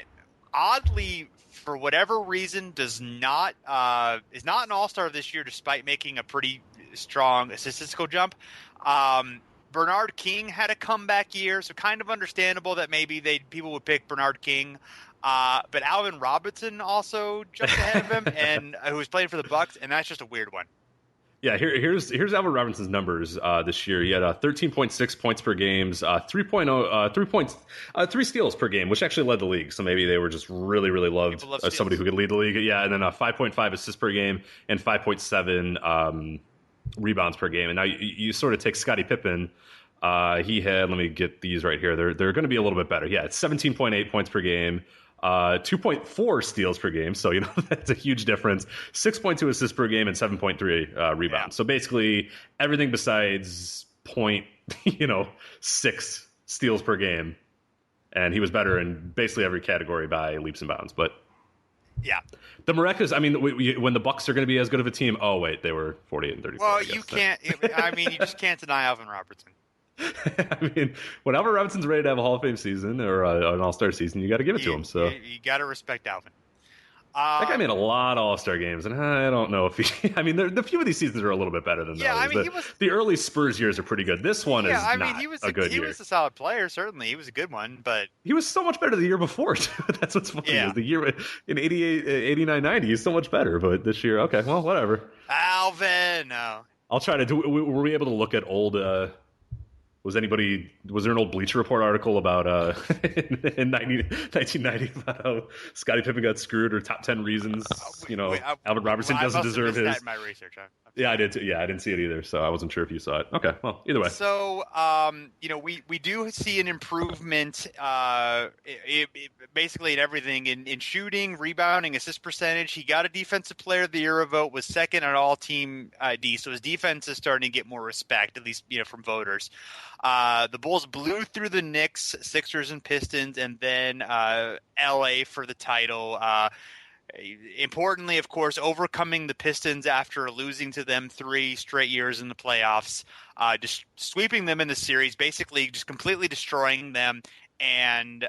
oddly, for whatever reason, is not an all-star this year, despite making a pretty strong statistical jump. Bernard King had a comeback year, so kind of understandable that maybe people would pick Bernard King. But Alvin Robertson also jumped ahead of him, and who was playing for the Bucks, and that's just a weird one. Yeah, here's Alvin Robinson's numbers this year. He had 13.6 points per game, 3 steals per game, which actually led the league. So maybe they were just really loved somebody who could lead the league. Yeah, and then 5.5 assists per game and 5.7 rebounds per game. And now you sort of take Scottie Pippen. He had, let me get these right here. They're going to be a little bit better. Yeah, it's 17.8 points per game. 2.4 steals per game, so that's a huge difference. 6.2 assists per game and 7.3 rebounds. Yeah. So basically everything besides 6 steals per game, and he was better in basically every category by leaps and bounds. But yeah, the miraculous. I mean, when the Bucks are going to be as good of a team, oh wait, they were 48 and 34. Well, you can't. You just can't deny Alvin Robertson. I mean, when Alvin Robinson's ready to have a Hall of Fame season or an All-Star season, you got to give it to him. So you got to respect Alvin. That guy made a lot of All-Star games, and I don't know if he. I mean, the few of these seasons are a little bit better than those. I mean, the early Spurs years are pretty good. This one is not a good year. He was a solid player, certainly. He was a good one, but he was so much better the year before. Too. That's what's funny. Yeah. Is the year in 88, 89, 90, he's so much better. But this year, okay, well, whatever. Alvin, no. I'll try to do. Were we able to look at old? Was there an old Bleacher Report article about in 1990 about how Scottie Pippen got screwed, or top 10 reasons Alvin Robertson doesn't deserve his? That in my research. Yeah, I did too. Yeah, I didn't see it either, so I wasn't sure if you saw it. Okay, well, either way. So, we do see an improvement, basically in everything, in shooting, rebounding, assist percentage. He got a Defensive Player of the Year vote, was second on All-Team D, so his defense is starting to get more respect, at least from voters. The Bulls blew through the Knicks, Sixers, and Pistons, and then LA for the title. Importantly, of course, overcoming the Pistons after losing to them 3 straight years in the playoffs, just sweeping them in the series, basically just completely destroying them, and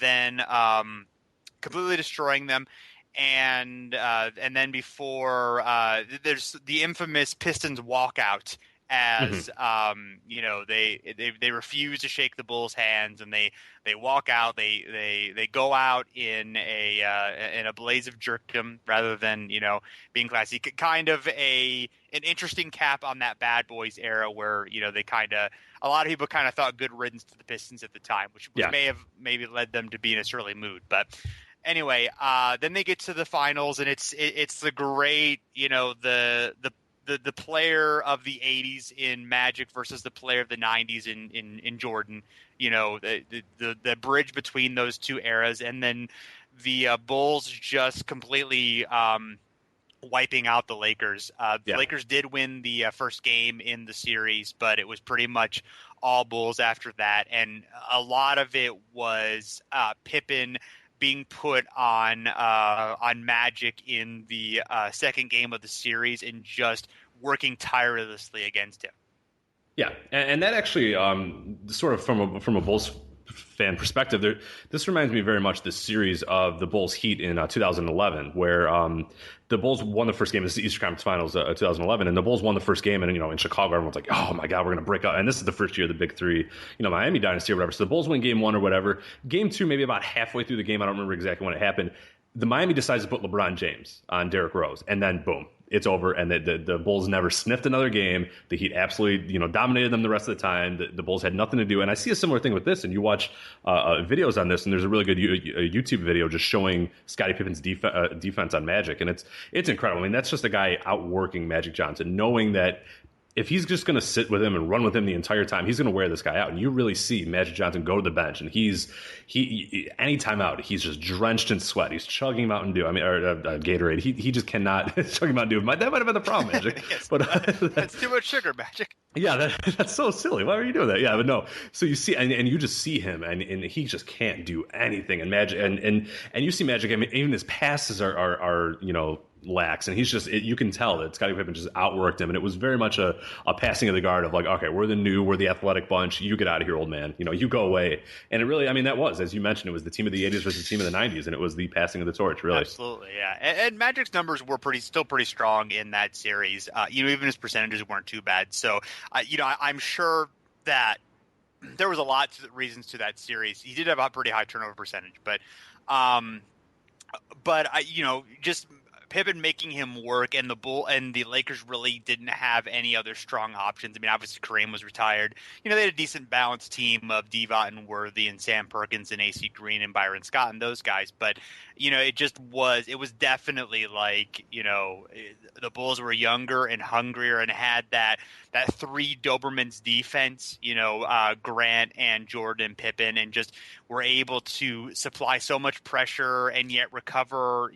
then completely destroying them. And then before there's the infamous Pistons walkout as they refuse to shake the Bulls' hands, and they walk out. They go out in a blaze of jerkdom rather than being classy. Kind of an interesting cap on that Bad Boys era where a lot of people kind of thought good riddance to the Pistons at the time, which may have maybe led them to be in a surly mood, but. Anyway, then they get to the finals, and it's the great, the player of the 80s in Magic versus the player of the 90s in Jordan. The bridge between those two eras, and then the Bulls just completely wiping out the Lakers. The Lakers did win the first game in the series, but it was pretty much all Bulls after that, and a lot of it was Pippen being put on Magic in the second game of the series and just working tirelessly against him. Yeah, and that actually, sort of from a Bulls fan perspective, this reminds me very much of the series of the Bulls Heat in 2011, where the Bulls won the first game. This is the Eastern Conference Finals 2011, and the Bulls won the first game, and in Chicago, everyone's like, "Oh my God, we're going to break up!" And this is the first year of the Big Three, Miami dynasty or whatever. So the Bulls win game one or whatever. Game two, maybe about halfway through the game, I don't remember exactly when it happened. The Miami decides to put LeBron James on Derrick Rose, and then boom, it's over. And the Bulls never sniffed another game. The Heat absolutely, dominated them the rest of the time. The Bulls had nothing to do. And I see a similar thing with this. And you watch videos on this, and there's a really good YouTube video just showing Scottie Pippen's defense on Magic, and it's incredible. I mean, that's just a guy outworking Magic Johnson, knowing that if he's just going to sit with him and run with him the entire time, he's going to wear this guy out. And you really see Magic Johnson go to the bench, and he any time out, he's just drenched in sweat. He's chugging Mountain Dew. Gatorade. He just cannot chug Mountain Dew. That might have been the problem, Magic. Yes, but that's too much sugar, Magic. Yeah, that's so silly. Why are you doing that? Yeah, but no. So you see, and you just see him, and he just can't do anything. And Magic, and you see Magic. I mean, even his passes are lax, and he's just you can tell that Scottie Pippen just outworked him, and it was very much a passing of the guard of like, okay, we're the athletic bunch, you get out of here, old man, you go away. And it really, I mean, that was, as you mentioned, it was the team of the 80s versus the team of the 90s, and it was the passing of the torch, really. Absolutely, yeah. And Magic's numbers were still pretty strong in that series. Even his percentages weren't too bad. So I'm sure that there was a lot of reasons to that series. He did have a pretty high turnover percentage, but just Pippen making him work, and the Lakers really didn't have any other strong options. I mean, obviously Kareem was retired. They had a decent balanced team of Divac and Worthy and Sam Perkins and AC Green and Byron Scott and those guys. But it was definitely like the Bulls were younger and hungrier and had that three Dobermans defense. Grant and Jordan, Pippen, and just were able to supply so much pressure and yet recover.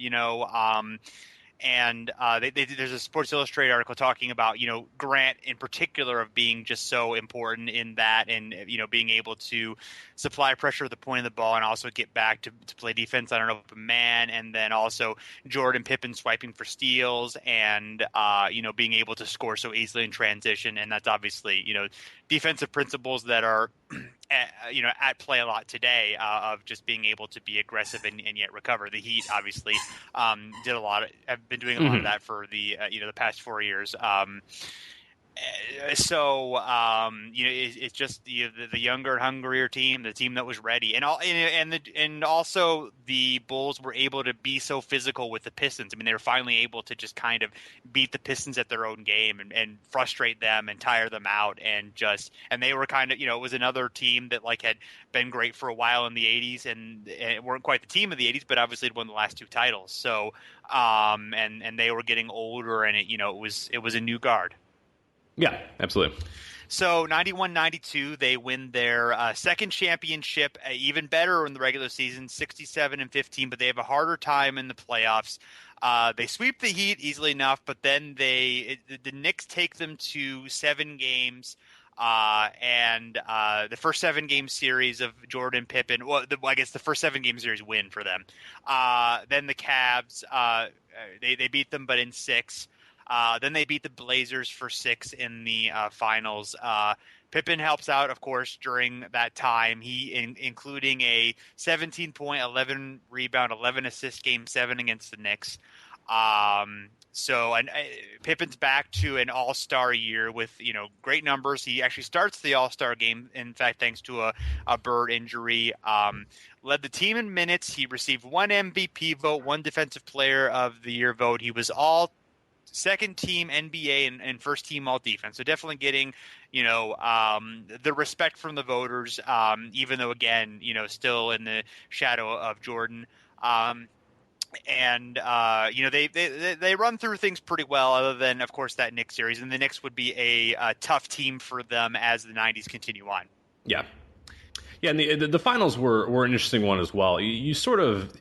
And there's a Sports Illustrated article talking about, Grant in particular of being just so important in that, and, being able to supply pressure at the point of the ball and also get back to play defense on an open man. And then also Jordan Pippen swiping for steals and, being able to score so easily in transition. And that's obviously, defensive principles that are, at play a lot today, of just being able to be aggressive and yet recover. The Heat obviously have been doing a lot of that for the the past 4 years. It's just the younger and hungrier team, the team that was ready, and also the Bulls were able to be so physical with the Pistons. I mean, they were finally able to just kind of beat the Pistons at their own game and frustrate them and tire them out, and they were kind of it was another team that had been great for a while in the 80s and weren't quite the team of the 80s, but obviously had won the last two titles. So and they were getting older, and it was a new guard. Yeah, absolutely. So 91-92, they win their second championship, even better in the regular season, 67-15, but they have a harder time in the playoffs. They sweep the Heat easily enough, but then the Knicks take them to 7 games. And the first 7-game series of Jordan Pippen, I guess the first 7-game series win for them. Then the Cavs, they beat them, but in 6. Then they beat the Blazers for 6 in the finals. Pippen helps out, of course, during that time. Including a 17-point, 11 rebound, 11 assist game 7 against the Knicks. So Pippen's back to an all-star year with, great numbers. He actually starts the all-star game, in fact, thanks to a Bird injury. Led the team in minutes. He received 1 MVP vote, 1 Defensive Player of the Year vote. He was all second team NBA and first team all defense. So definitely getting, the respect from the voters, even though, again, still in the shadow of Jordan. They run through things pretty well, other than, of course, that Knicks series. And the Knicks would be a tough team for them as the 90s continue on. Yeah. Yeah, and the finals were an interesting one as well. You sort of...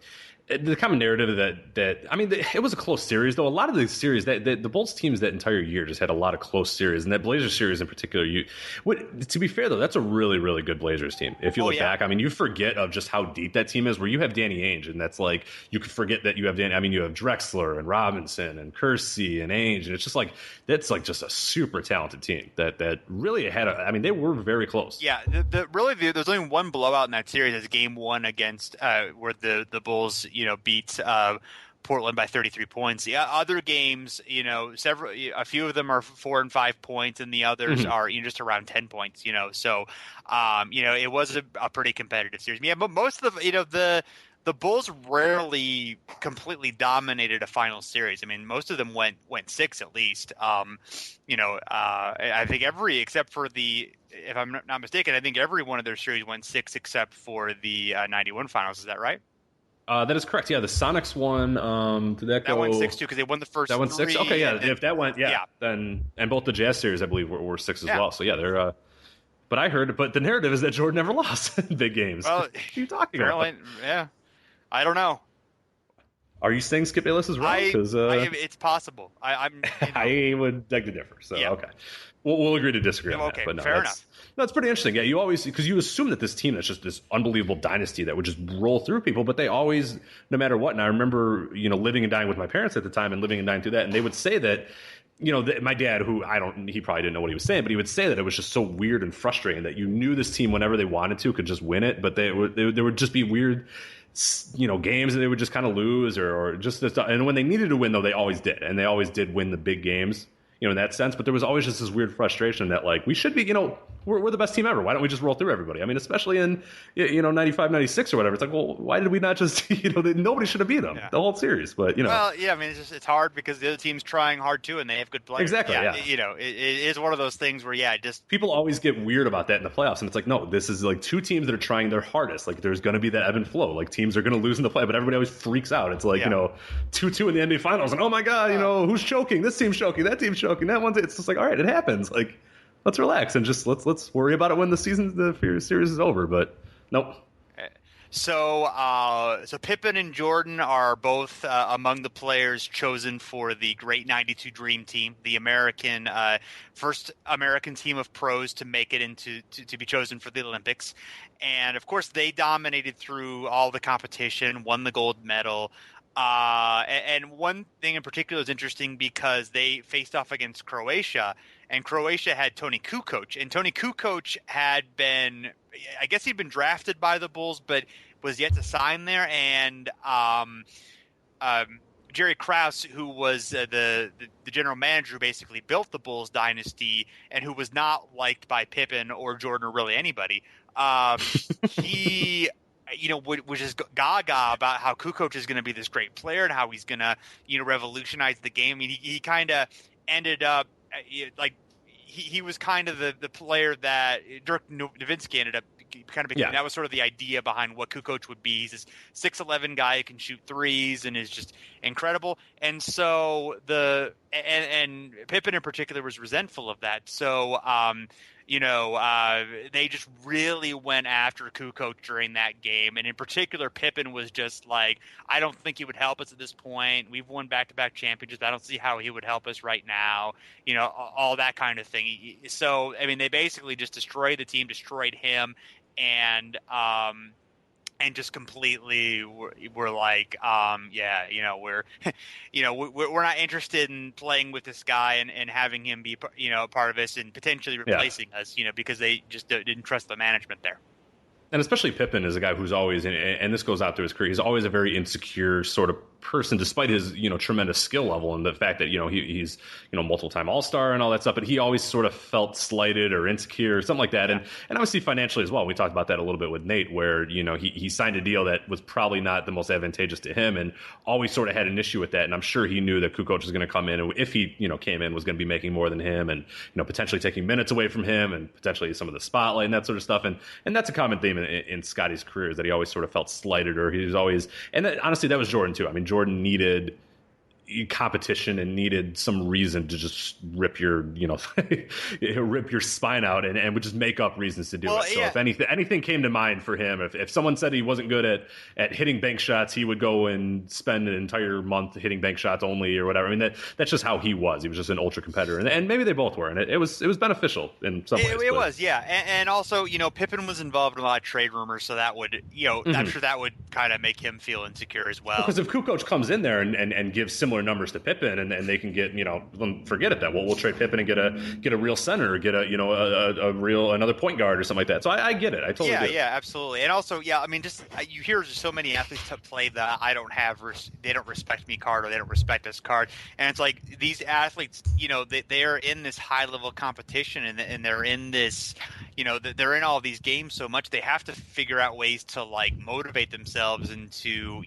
The common narrative it was a close series, though. A lot of the series, the Bulls teams that entire year just had a lot of close series, and that Blazers series in particular. To be fair, though, that's a really, really good Blazers team. If you look back, you forget of just how deep that team is. Where you have Danny Ainge, and that's like you could forget that you have Danny. You have Drexler and Robinson and Kersey and Ainge, and it's just like that's like just a super talented team that really had they were very close. Yeah, there's only one blowout in that series. It's Game 1 against where the Bulls beat Portland by 33 points. The other games, a few of them are 4 and 5 points, and the others are just around 10 points. So it was a pretty competitive series. Yeah, but most of the Bulls rarely completely dominated a final series. Most of them went 6 at least. I think except for if I'm not mistaken, I think every one of their series went 6 except for the 91 finals. Is that right? That is correct. Yeah, the Sonics won. Did that go? That went 6 too because they won the first. That went 6. Okay, yeah. If that went, yeah. Then and both the Jazz series, I believe, were 6 as well. So yeah, they're. But the narrative is that Jordan never lost in big games. Well, what are you talking about? Yeah, I don't know. Are you saying Skip Bayless is wrong? It's possible. I would beg to differ. So okay, we'll agree to disagree on that. But no, fair enough. No, it's pretty interesting. Yeah, because you assume that this team that's just this unbelievable dynasty that would just roll through people, but they always, no matter what. And I remember, living and dying with my parents at the time and living and dying through that, and they would say that, my dad, he probably didn't know what he was saying, but he would say that it was just so weird and frustrating that you knew this team whenever they wanted to could just win it, but there would just be weird, games that they would just kind of lose or just this, and when they needed to win, though, they always did, and they always did win the big games. In that sense, but there was always just this weird frustration that we should be, we're the best team ever. Why don't we just roll through everybody? especially in, 95, 96 or whatever. It's like, well, why did we not just, nobody should have beat them the whole series, but, Well, yeah, it's hard because the other team's trying hard too and they have good players. Exactly, yeah. It is one of those things where, just. People always get weird about that in the playoffs, and it's like, no, this is like two teams that are trying their hardest. Like, there's going to be that ebb and flow. Like, teams are going to lose in the play, but everybody always freaks out. It's like, 2-2 in the NBA Finals, and oh my God, who's choking? This team's choking, that team's choking, that one's. It's just like, all right, it happens. Like, let's relax and just let's worry about it when the series is over. But nope. So Pippen and Jordan are both among the players chosen for the Great 92 Dream Team, the first American team of pros to make it to be chosen for the Olympics. And of course, they dominated through all the competition, won the gold medal. And one thing in particular is interesting because they faced off against Croatia, and Croatia had Toni Kukoc, and Toni Kukoc had been, I guess he'd been drafted by the Bulls, but was yet to sign there. And Jerry Krause, who was the general manager who basically built the Bulls dynasty and who was not liked by Pippen or Jordan or really anybody, he was just gaga about how Kukoc is going to be this great player and how he's going to, revolutionize the game. He kind of ended up he was kind of the player that Dirk Nowitzki ended up kind of became. That was sort of the idea behind what Kukoc would be. He's this 6'11" guy who can shoot threes and is just incredible. And so and Pippen in particular was resentful of that. So they just really went after Kukoc during that game. And in particular, Pippen was just like, I don't think he would help us at this point. We've won back-to-back championships. I don't see how he would help us right now. All that kind of thing. So, they basically just destroyed the team, destroyed him, and just completely we're like, we're not interested in playing with this guy and having him be, part of us and potentially replacing us, because they just didn't trust the management there. And especially Pippen is a guy who's always, and this goes out through his career, he's always a very insecure sort of person, despite his, tremendous skill level and the fact that, he's, multiple-time All-Star and all that stuff, but he always sort of felt slighted or insecure or something like that. And obviously financially as well. We talked about that a little bit with Nate, where, he signed a deal that was probably not the most advantageous to him and always sort of had an issue with that. And I'm sure he knew that Kukoc was going to come in, and if he, came in, was going to be making more than him and, potentially taking minutes away from him and potentially some of the spotlight and that sort of stuff. And that's a common theme in Scottie's career, is that he always sort of felt slighted, or he was always, and that, honestly, that was Jordan too. I mean, Jordan needed competition and needed some reason to just rip your rip your spine out and would just make up reasons to do it. So if anything came to mind for him, if someone said he wasn't good at hitting bank shots, he would go and spend an entire month hitting bank shots only or whatever. I mean, that's just how he was. He was just an ultra competitor, and maybe they both were, and it was beneficial in some ways. It was, yeah. And also, Pippen was involved in a lot of trade rumors, so that would, I'm sure that would kind of make him feel insecure as well. Because if Kukoc comes in there and gives similar numbers to Pippen, and they can get, forget it, that we'll trade Pippen and get a real center, or get a real another point guard or something like that. So I get it. I totally get it. Yeah, absolutely. And also, I mean, just you hear just so many athletes play the "I don't have they don't respect me" card, or they don't respect us card, and it's like these athletes, they are in this high level competition, and they're in this, they're in all these games so much, they have to figure out ways to like motivate themselves and to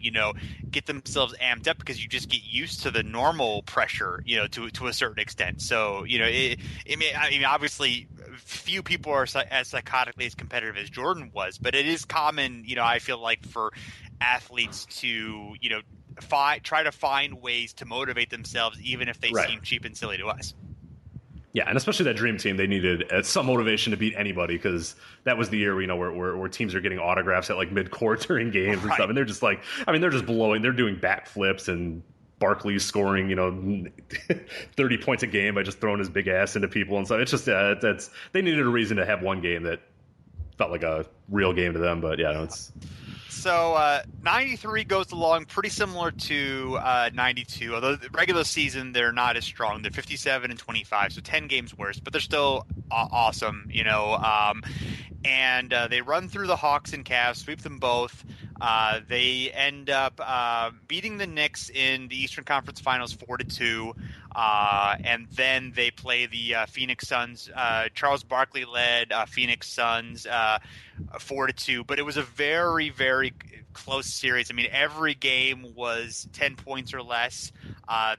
get themselves amped up, because you just get used to the normal pressure, to a certain extent. So, I mean, obviously few people are as psychotically as competitive as Jordan was, but it is common, I feel like, for athletes to, try to find ways to motivate themselves, even if they seem cheap and silly to us. Yeah, and especially that dream team, they needed some motivation to beat anybody, because that was the year, where teams are getting autographs at like mid-court during games and stuff, and they're just like, I mean, they're just blowing, they're doing backflips, and Barkley's scoring, 30 points a game by just throwing his big ass into people and stuff. It's just they needed a reason to have one game that felt like a real game to them. But it's. So 93 goes along pretty similar to 92, although the regular season they're not as strong. They're 57-25, so 10 games worse, but they're still awesome, and they run through the Hawks and Cavs, sweep them both. They end up beating the Knicks in the Eastern Conference Finals 4-2, and then they play the Phoenix Suns. Charles Barkley led Phoenix Suns 4-2, but it was a very, very close series. I mean, every game was 10 points or less.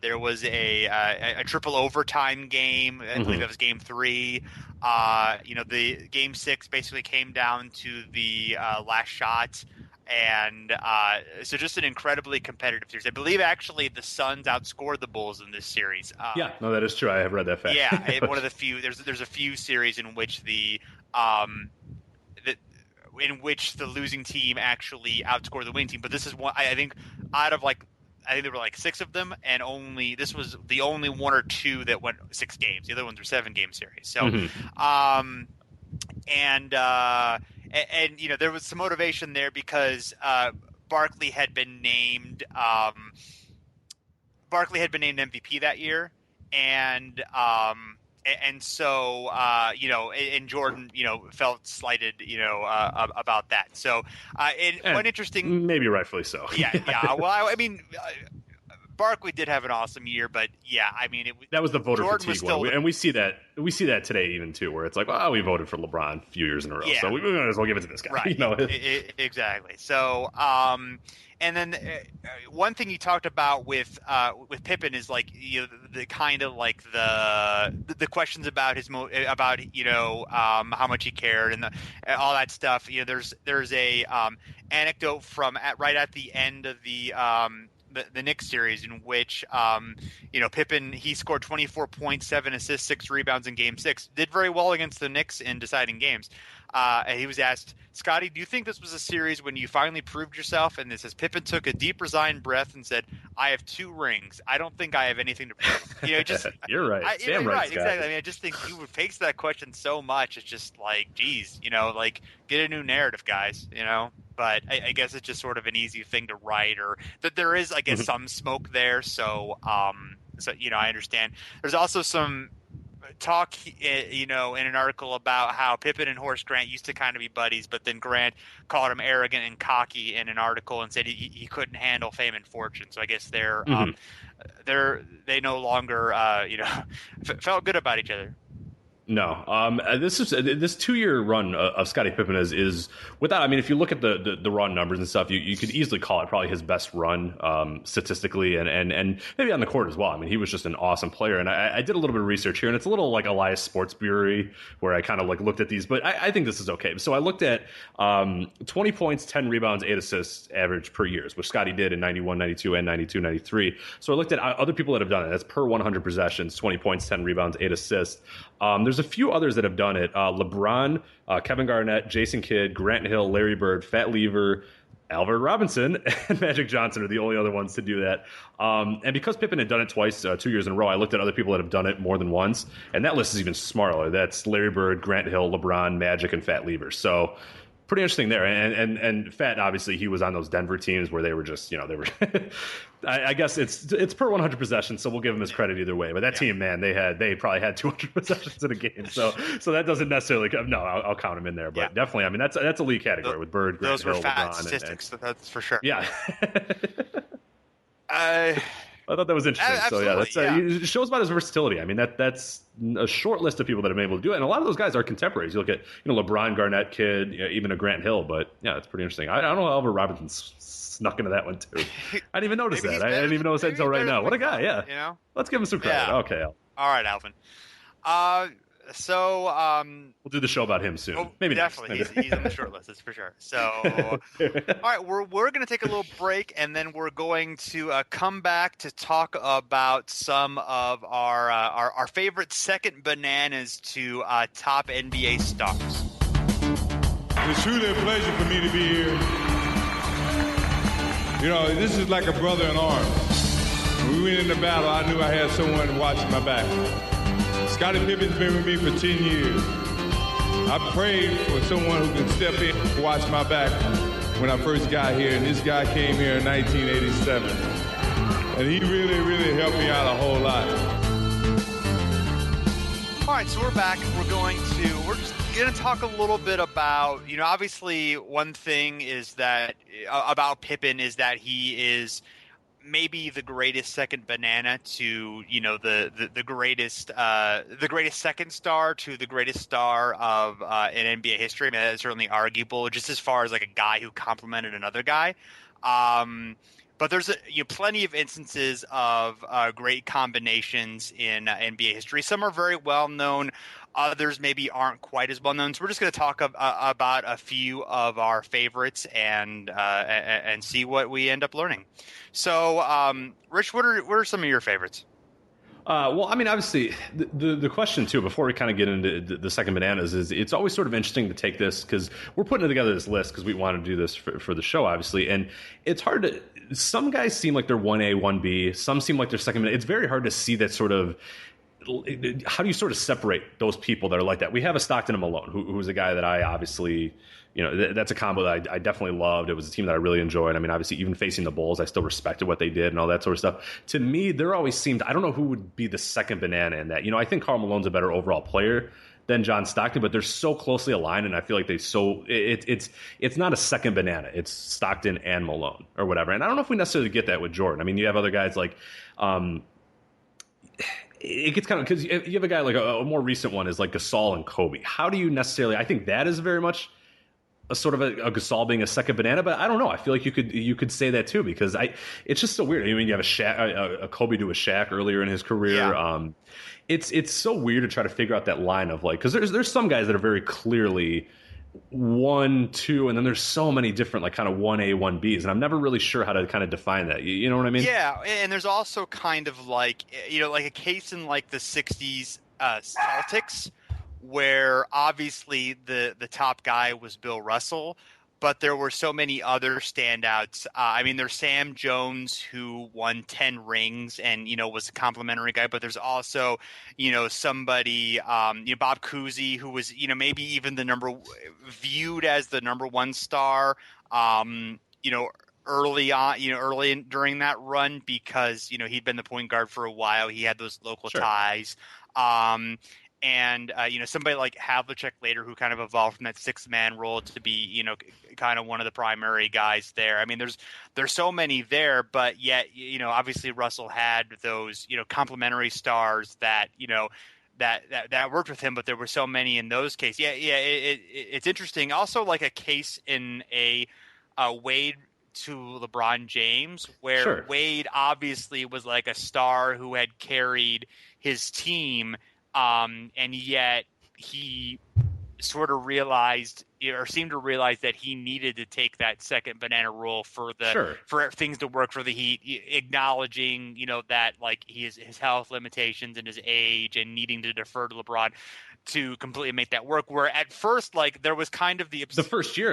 There was a triple overtime game. I believe it was game 3. The game 6 basically came down to the last shot. And so just an incredibly competitive series. I believe actually the Suns outscored the Bulls in this series. That is true. I have read that fact. Yeah, one of the few. There's a few series in which the losing team actually outscored the winning team. But this is one. I think out of I think there were 6 of them, and this was the only 1 or 2 that went 6 games. The other ones were 7-game series. So, And there was some motivation there because Barkley had been named MVP that year, and so and Jordan felt slighted about that. So one interesting, maybe rightfully so. yeah. Well, I mean. Barkley did have an awesome year, but that was the voter Jordan fatigue one, and we see that today even too, where it's like, well, we voted for LeBron a few years in a row, so we might as well give it to this guy, right? Exactly. So, and then one thing you talked about with Pippen is the kind of the questions about his how much he cared and all that stuff. There's a anecdote from right at the end of the Knicks series in which Pippen, he scored 24 points, 7 assists, 6 rebounds in game 6, did very well against the Knicks in deciding games. And he was asked, Scottie, do you think this was a series when you finally proved yourself? And this says, Pippen took a deep resigned breath and said, I have 2 rings. I don't think I have anything to prove. You're right. Damn right, exactly. I mean, I just think you would face that question so much. It's just like, geez, get a new narrative, guys, But I guess it's just sort of an easy thing to write, or that there is, I guess, some smoke there. So, I understand. There's also some talk, in an article about how Pippen and Horace Grant used to kind of be buddies, but then Grant called him arrogant and cocky in an article and said he couldn't handle fame and fortune. So I guess they no longer, felt good about each other. No, this 2-year run of Scottie Pippen is without. I mean, if you look at the raw numbers and stuff, you could easily call it probably his best run statistically, and maybe on the court as well. I mean, he was just an awesome player, and I did a little bit of research here, and it's a little like Elias Sports Bureau where I kind of like looked at these, but I think this is okay. So I looked at 20 points, 10 rebounds, 8 assists average per year, which Scottie did in 91, 92, and 92, 93. So I looked at other people that have done it. That's per 100 possessions, 20 points, 10 rebounds, 8 assists. There's a few others that have done it. LeBron, Kevin Garnett, Jason Kidd, Grant Hill, Larry Bird, Fat Lever, Alvin Robinson, and Magic Johnson are the only other ones to do that. And because Pippen had done it twice, 2 years in a row, I looked at other people that have done it more than once, and that list is even smaller. That's Larry Bird, Grant Hill, LeBron, Magic, and Fat Lever. So pretty interesting there. And Fat, obviously, he was on those Denver teams where they were just, they were. I guess it's per 100 possessions, so we'll give him his credit either way. But that team, man, they probably had 200 possessions in a game, so that doesn't necessarily. No, I'll count him in there, but definitely, I mean, that's a league category with Bird, Grant those were Hill, Fat LeBron, statistics. That's for sure. Yeah. I thought that was interesting. It shows about his versatility. I mean, that's a short list of people that have been able to do it, and a lot of those guys are contemporaries. You look at LeBron, Garnett, Kidd, even a Grant Hill, but yeah, it's pretty interesting. I don't know how Alvin Robinson snuck into that one too. I didn't even notice that. I didn't even notice that until right now. What a guy! Yeah, let's give him some credit. Yeah. Okay, all right, Alvin. We'll do the show about him soon. Maybe definitely. He's on the short list, that's for sure. So, all right, we're going to take a little break, and then we're going to come back to talk about some of our favorite second bananas to top NBA stars. It's truly a pleasure for me to be here. This is like a brother in arms. When we went into battle, I knew I had someone watching my back. Scottie Pippen's been with me for 10 years. I prayed for someone who can step in and watch my back when I first got here, and this guy came here in 1987. And he really, really helped me out a whole lot. All right, so we're back. We're just going to talk a little bit about, obviously one thing is that about Pippen is that he is maybe the greatest second banana to the greatest second star to the greatest star of in NBA history. I mean, that's certainly arguable, just as far as like a guy who complimented another guy. But there's plenty of instances of great combinations in NBA history. Some are very well known. Others maybe aren't quite as well known. So we're just going to talk about a few of our favorites and see what we end up learning. So, Rich, what are some of your favorites? Well, I mean, obviously, the question, too, before we kind of get into the second bananas, is it's always sort of interesting to take this because we're putting together this list because we want to do this for the show, obviously. And it's hard to – some guys seem like they're 1A, 1B. Some seem like they're second banana. It's very hard to see that sort of – how do you sort of separate those people that are like that? We have a Stockton and Malone, who's a guy that I obviously – that's a combo that I definitely loved. It was a team that I really enjoyed. I mean, obviously, even facing the Bulls, I still respected what they did and all that sort of stuff. To me, there always seemed, I don't know who would be the second banana in that. I think Karl Malone's a better overall player than John Stockton, but they're so closely aligned, and I feel like it's not a second banana. It's Stockton and Malone or whatever. And I don't know if we necessarily get that with Jordan. I mean, you have other guys like it gets kind of, because you have a guy like a more recent one is like Gasol and Kobe. How do you necessarily, I think that is very much a sort of a Gasol being a second banana, but I don't know. I feel like you could say that too, because it's just so weird. I mean, you have a Kobe to a Shaq earlier in his career. Yeah. It's so weird to try to figure out that line of like, because there's some guys that are very clearly 1, 2, and then there's so many different like kind of 1A, 1Bs, and I'm never really sure how to kind of define that. You know what I mean? Yeah, and there's also kind of like like a case in like the '60s Celtics, where obviously the top guy was Bill Russell, but there were so many other standouts. I mean, there's Sam Jones, who won 10 rings and, was a complimentary guy, but there's also, somebody, Bob Cousy, who was, maybe even viewed as the number one star. early on, during that run because, he'd been the point guard for a while. He had those local ties. And somebody like Havlicek later, who kind of evolved from that 6-man role to be, kind of one of the primary guys there. I mean, there's so many there, but yet, obviously Russell had those, complementary stars that, that worked with him, but there were so many in those cases. It's interesting. Also, like a case in a Wade to LeBron James, where Wade obviously was like a star who had carried his team. And yet he sort of realized or seemed to realize that he needed to take that second banana rule for things to work for the Heat, acknowledging, that like his health limitations and his age and needing to defer to LeBron to completely make that work. Where at first, like, there was kind of the first year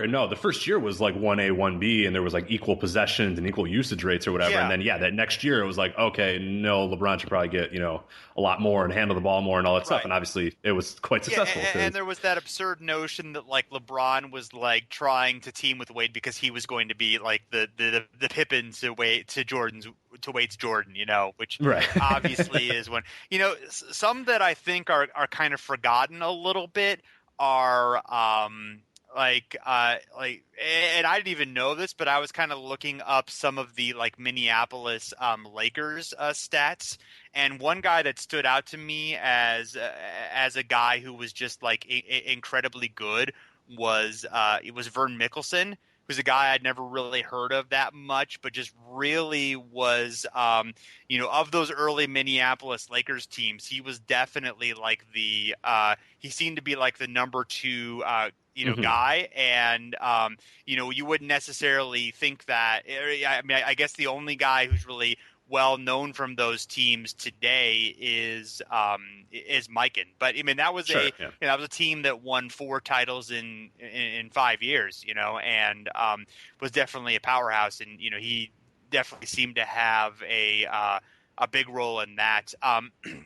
was like 1A, 1B, and there was like equal possessions and equal usage rates or whatever. Yeah. And then, that next year it was like, okay, no, LeBron should probably get, a lot more and handle the ball more and all that stuff. And obviously it was quite successful. And there was that absurd notion that like LeBron was like trying to team with Wade because he was going to be like the Pippen to Wade's Jordan, which obviously is when, some that I think are kind of forgotten a little bit are and I didn't even know this, but I was kind of looking up some of the like Minneapolis Lakers stats, and one guy that stood out to me as a guy who was just like incredibly good was Vern Mickelson, who's a guy I'd never really heard of that much, but just really was, of those early Minneapolis Lakers teams, he was definitely like he seemed to be like the number 2, guy. And, you wouldn't necessarily think that. I mean, I guess the only guy who's really well known from those teams today is Mikan. But I mean, that was that was a team that won 4 titles in 5 years, and was definitely a powerhouse. And he definitely seemed to have a big role in that.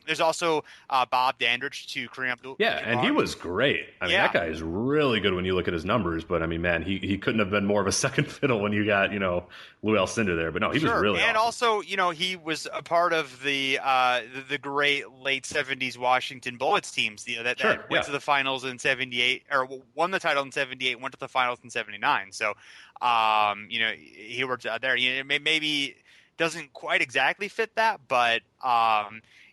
There's also Bob Dandridge to Kareem Abdul. Yeah, and he was great. I mean, that guy is really good when you look at his numbers. But I mean, man, he couldn't have been more of a second fiddle when you got Lou Alcindor there. But no, he was really. And awesome. Also, he was a part of the great late '70s Washington Bullets teams. That went to the finals in '78, or won the title in '78, went to the finals in '79. So, he worked out there. Maybe doesn't quite exactly fit that, but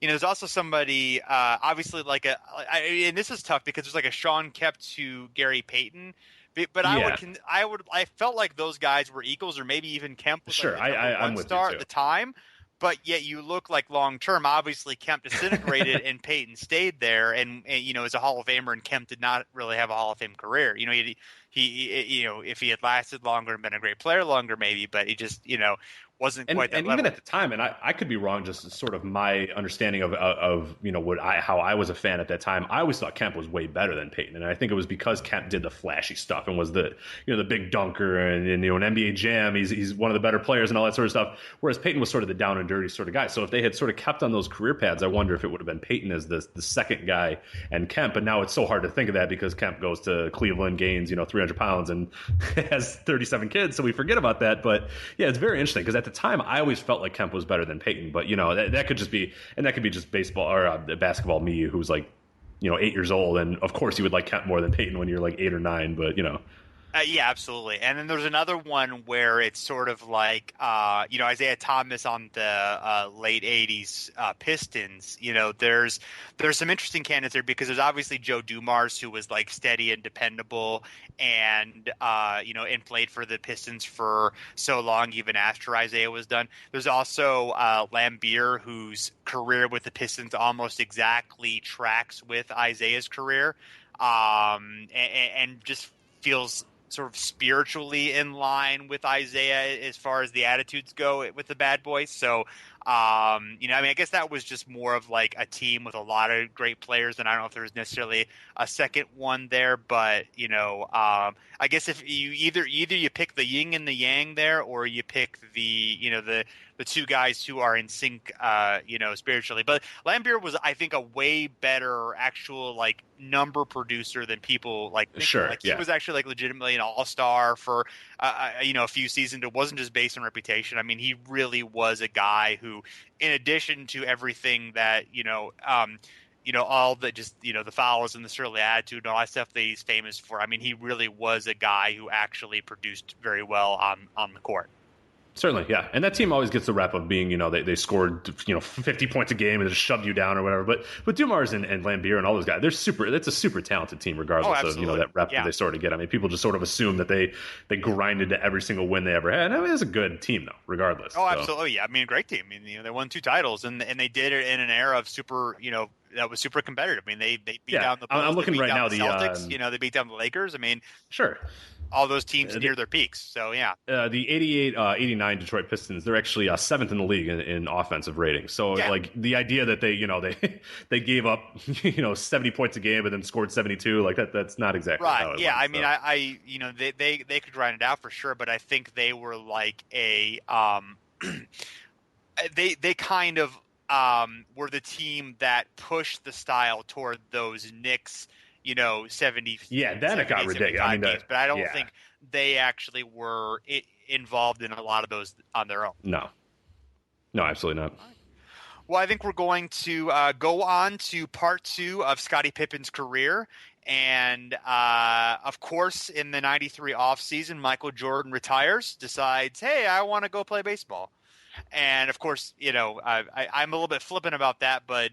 there's also somebody obviously like and this is tough because there's like a Sean Kemp to Gary Payton, but I felt like those guys were equals, or maybe even Kemp was I'm with star you at the time. But yet you look like long term. Obviously, Kemp disintegrated and Payton stayed there, and as a Hall of Famer, and Kemp did not really have a Hall of Fame career. He if he had lasted longer and been a great player longer, maybe, but he just wasn't quite that and level. Even at the time, and I could be wrong, just sort of my understanding of how I was a fan at that time, I always thought Kemp was way better than Payton, and I think it was because Kemp did the flashy stuff and was the big dunker and an NBA Jam, he's one of the better players and all that sort of stuff, whereas Payton was sort of the down and dirty sort of guy. So if they had sort of kept on those career paths, I wonder if it would have been Payton as the second guy and Kemp. But now it's so hard to think of that because Kemp goes to Cleveland, gains 300 pounds and has 37 kids, so we forget about that. But yeah, it's very interesting because at the time I always felt like Kemp was better than Payton, but that could just be, and that could be just baseball or basketball me who's like 8 years old, and of course you would like Kemp more than Payton when you're like 8 or 9, but Yeah, absolutely. And then there's another one where it's sort of like, Isaiah Thomas on the late 80s Pistons. There's some interesting candidates there because there's obviously Joe Dumars, who was like steady and dependable and, and played for the Pistons for so long, even after Isaiah was done. There's also Lambeer, whose career with the Pistons almost exactly tracks with Isaiah's career, and just feels sort of spiritually in line with Isaiah as far as the attitudes go with the bad boys. So, I guess that was just more of like a team with a lot of great players, and I don't know if there was necessarily a second one there, but I guess if you either you pick the yin and the yang there, or you pick the the two guys who are in sync, spiritually. But Lambier was, I think, a way better actual like number producer than people like think. Sure, Like he was actually like legitimately an all-star for a few seasons. It wasn't just based on reputation. I mean, he really was a guy who, in addition to everything that all the just the fouls and the surly attitude and all that stuff that he's famous for. I mean, he really was a guy who actually produced very well on the court. Certainly, yeah. And that team always gets the rep of being, they scored, 50 points a game and just shoved you down or whatever. But Dumars and Lambier and all those guys, it's a super talented team regardless of, that rep that they sort of get. I mean, people just sort of assume that they grinded to every single win they ever had. I mean, it's a good team, though, regardless. Oh, absolutely. Yeah. I mean, a great team. I mean, they won 2 titles and they did it in an era of super, that was super competitive. I mean, they beat down the Bulls. I'm looking right now, the Celtics, they beat down the Lakers. I mean, sure. All those teams near their peaks. So, yeah. The 88-89 Detroit Pistons, they're actually 7th in the league in offensive rating. So, like, the idea that they gave up, 70 points a game and then scored 72, like, that's not exactly right. how it Yeah, went, I mean, they could grind it out for sure, but I think they were like a they kind of were the team that pushed the style toward those Knicks 70. Yeah, then it got ridiculous. I mean, games, but I don't think they actually were involved in a lot of those on their own. No, absolutely not. Well, I think we're going to go on to part 2 of Scottie Pippen's career. And, of course, in the 93 offseason, Michael Jordan retires, decides, hey, I want to go play baseball. And, of course, I'm a little bit flippant about that, but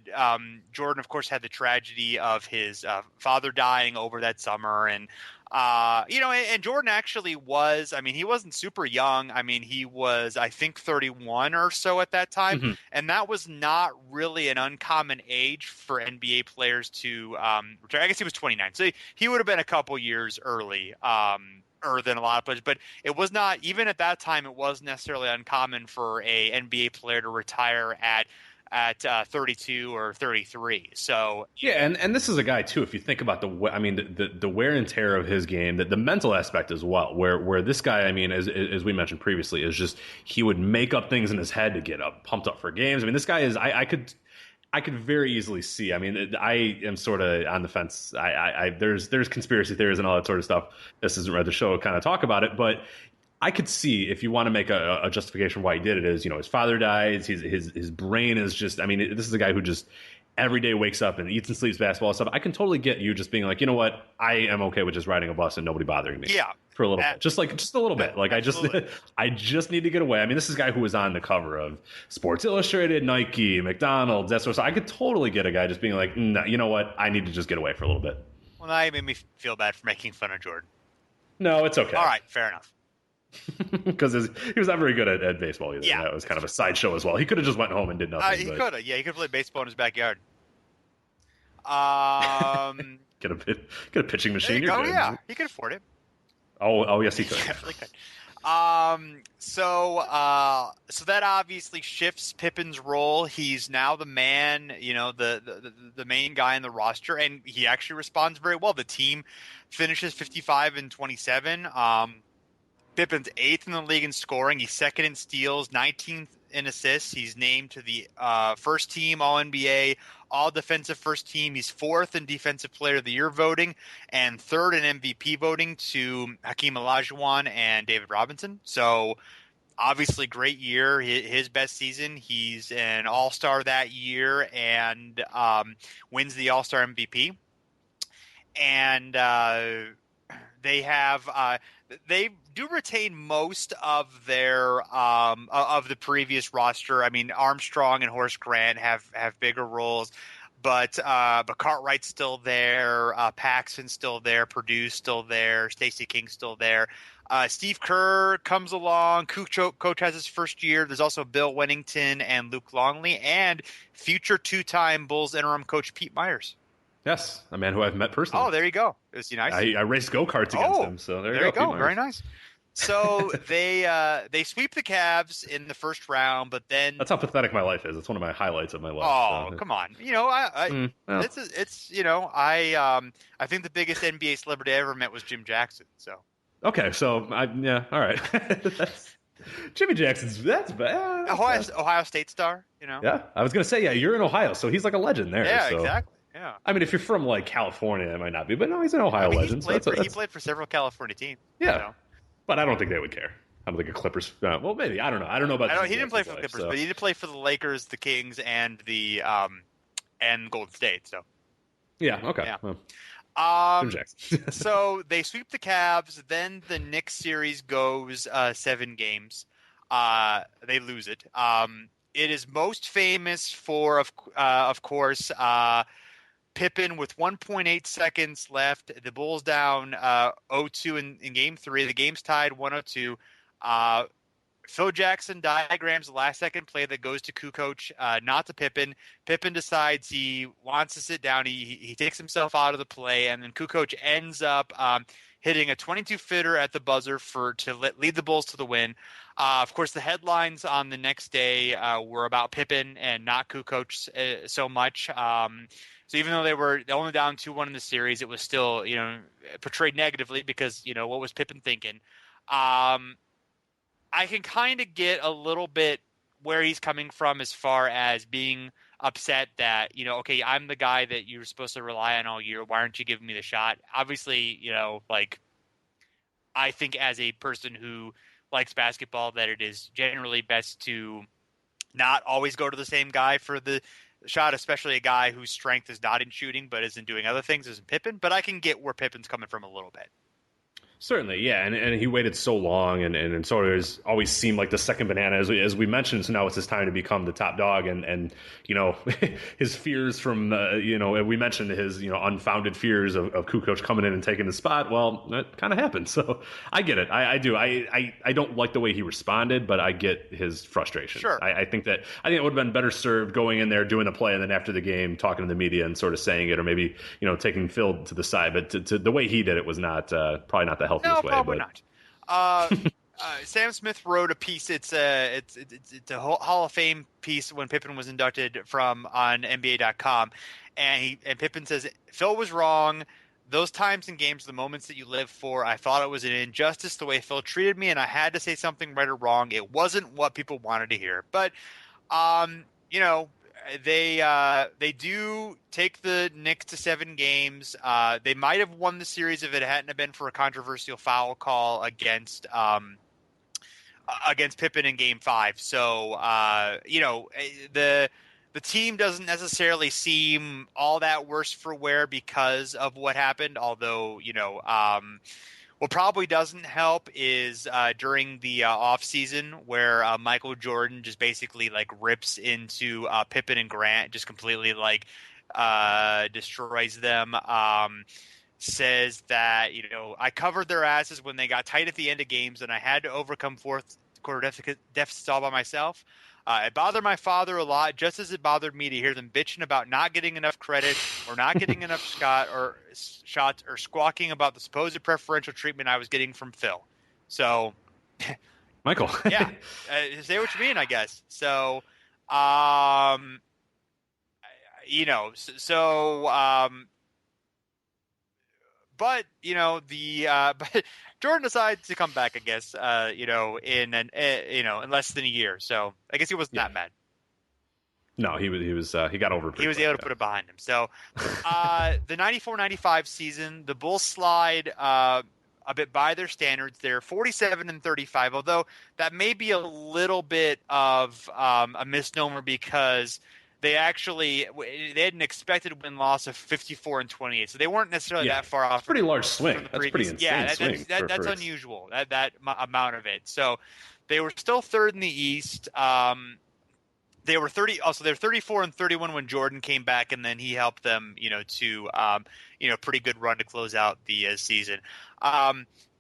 Jordan, of course, had the tragedy of his father dying over that summer. And, and Jordan actually was, I mean, he wasn't super young. I mean, he was, I think, 31 or so at that time. Mm-hmm. And that was not really an uncommon age for NBA players to retire. I guess he was 29. So he would have been a couple years early. Than a lot of players, but it was not, even at that time, it wasn't necessarily uncommon for a NBA player to retire at 32 or 33. So yeah, and this is a guy too. If you think about the wear and tear of his game, the mental aspect as well, where this guy, I mean, as we mentioned previously, is just he would make up things in his head to get pumped up for games. I mean, this guy is I could very easily see. I mean, I am sort of on the fence. There's conspiracy theories and all that sort of stuff. This isn't right the show to kind of talk about it, but I could see if you want to make a justification why he did it is, his father dies. His brain is just. I mean, this is a guy who just every day wakes up and eats and sleeps basketball and stuff. I can totally get you just being like, you know what, I am okay with just riding a bus and nobody bothering me. Yeah. For a little bit, just a little bit. Like absolutely. I just need to get away. I mean, this is a guy who was on the cover of Sports Illustrated, Nike, McDonald's, that sort of stuff. I could totally get a guy just being like, no, you know what? I need to just get away for a little bit. Well, now you made me feel bad for making fun of Jordan. No, it's okay. All right, fair enough. Because he was not very good at baseball either. Yeah, that was kind of a sideshow as well. He could have just went home and did nothing. He could have. Yeah, he could have played baseball in his backyard. Get a pitching machine. Oh yeah, he could afford it. Oh yes, he could. He definitely could. So that obviously shifts Pippen's role. He's now the man, the main guy in the roster, and he actually responds very well. The team finishes 55-27. Pippen's 8th in the league in scoring. He's 2nd in steals, 19th in assists. He's named to the first team All-NBA, All-Defensive First Team. He's 4th in Defensive Player of the Year voting and 3rd in MVP voting to Hakeem Olajuwon and David Robinson. So obviously great year, his best season. He's an All-Star that year and wins the All-Star MVP. And they do retain most of their of the previous roster. I mean, Armstrong and Horace Grant have bigger roles, but Cartwright's still there, Paxson's still there, Purdue's still there, Stacey King's still there. Steve Kerr comes along. Coach has his first year. There's also Bill Wennington and Luke Longley and future 2-time Bulls interim coach Pete Myers. Yes, a man who I've met personally. Oh, there you go. Is he nice? I raced go-karts against him, so there you go. Very nice. So they sweep the Cavs in the first round, but then that's how pathetic my life is. It's one of my highlights of my life. Oh, so. Come on! I think the biggest NBA celebrity I ever met was Jim Jackson. So okay, so all right. Jimmy that's bad. Ohio State star, Yeah, I was gonna say, you're in Ohio, so he's like a legend there. Yeah, so. exactly. Yeah. I mean, if you're from like California, it might not be, but no, he's an Ohio legend. He played for several California teams. Yeah, but I don't think they would care. I don't think a Clippers. Well, maybe I don't know. I don't know about. He didn't play for the Clippers, but he did play for the Lakers, the Kings, and the and Golden State. So. Yeah. Okay. Yeah. Well. So they sweep the Cavs. Then the Knicks series goes 7 games. They lose it. It is most famous for, of course, Pippen with 1.8 seconds left. The Bulls down 0-2 in Game 3. The game's tied 1-2. Phil Jackson diagrams the last-second play that goes to Kukoc, not to Pippen. Pippen decides he wants to sit down. He takes himself out of the play, and then Kukoc ends up hitting a 22-footer at the buzzer to lead the Bulls to the win. Of course, the headlines on the next day were about Pippen and not Kukoc so much. So even though they were only down 2-1 in the series, it was still portrayed negatively because what was Pippen thinking? I can kind of get a little bit where he's coming from as far as being upset that, okay, I'm the guy that you're supposed to rely on all year. Why aren't you giving me the shot? Obviously, I think as a person who likes basketball that it is generally best to not always go to the same guy for the shot, especially a guy whose strength is not in shooting but is in doing other things as in Pippen. But I can get where Pippen's coming from a little bit. Certainly, yeah, and he waited so long, and sort of always seemed like the second banana, as we mentioned. So now it's his time to become the top dog, and his fears from we mentioned his unfounded fears of Kukoc coming in and taking the spot. Well, that kind of happened. So I get it. I do. I don't like the way he responded, but I get his frustration. Sure. I think it would have been better served going in there, doing the play, and then after the game talking to the media and sort of saying it, or maybe taking Phil to the side. But to the way he did it was not probably not the healthiest way. No, probably not. Sam Smith wrote a piece. It's a Hall of Fame piece when Pippen was inducted on NBA.com, and Pippen says Phil was wrong. Those times and games, the moments that you live for, I thought it was an injustice the way Phil treated me, and I had to say something right or wrong. It wasn't what people wanted to hear, but they do take the Knicks to 7 games. They might have won the series if it hadn't been for a controversial foul call against Pippen in Game 5. So the team doesn't necessarily seem all that worse for wear because of what happened. Although what probably doesn't help is during the off season where Michael Jordan just basically rips into Pippen and Grant, just completely destroys them. Says that I covered their asses when they got tight at the end of games, and I had to overcome fourth quarter deficits all by myself. It bothered my father a lot, just as it bothered me to hear them bitching about not getting enough credit or not getting enough shots or squawking about the supposed preferential treatment I was getting from Phil. So, Michael, yeah, say what you mean, I guess. So, but Jordan decides to come back, I guess, in less than a year. So I guess he wasn't that mad. No, he got over it. He was able to put it behind him. So the 94-95 season, the Bulls slide a bit by their standards. They're 47-35, although that may be a little bit of a misnomer because they had an expected win-loss of 54-28, so they weren't necessarily that far off. It's a pretty large swing. That's pretty insane. Yeah, that's unusual. That amount of it. So they were still third in the East. They were 30. Also, they were 34-31 when Jordan came back, and then he helped them, to pretty good run to close out the season.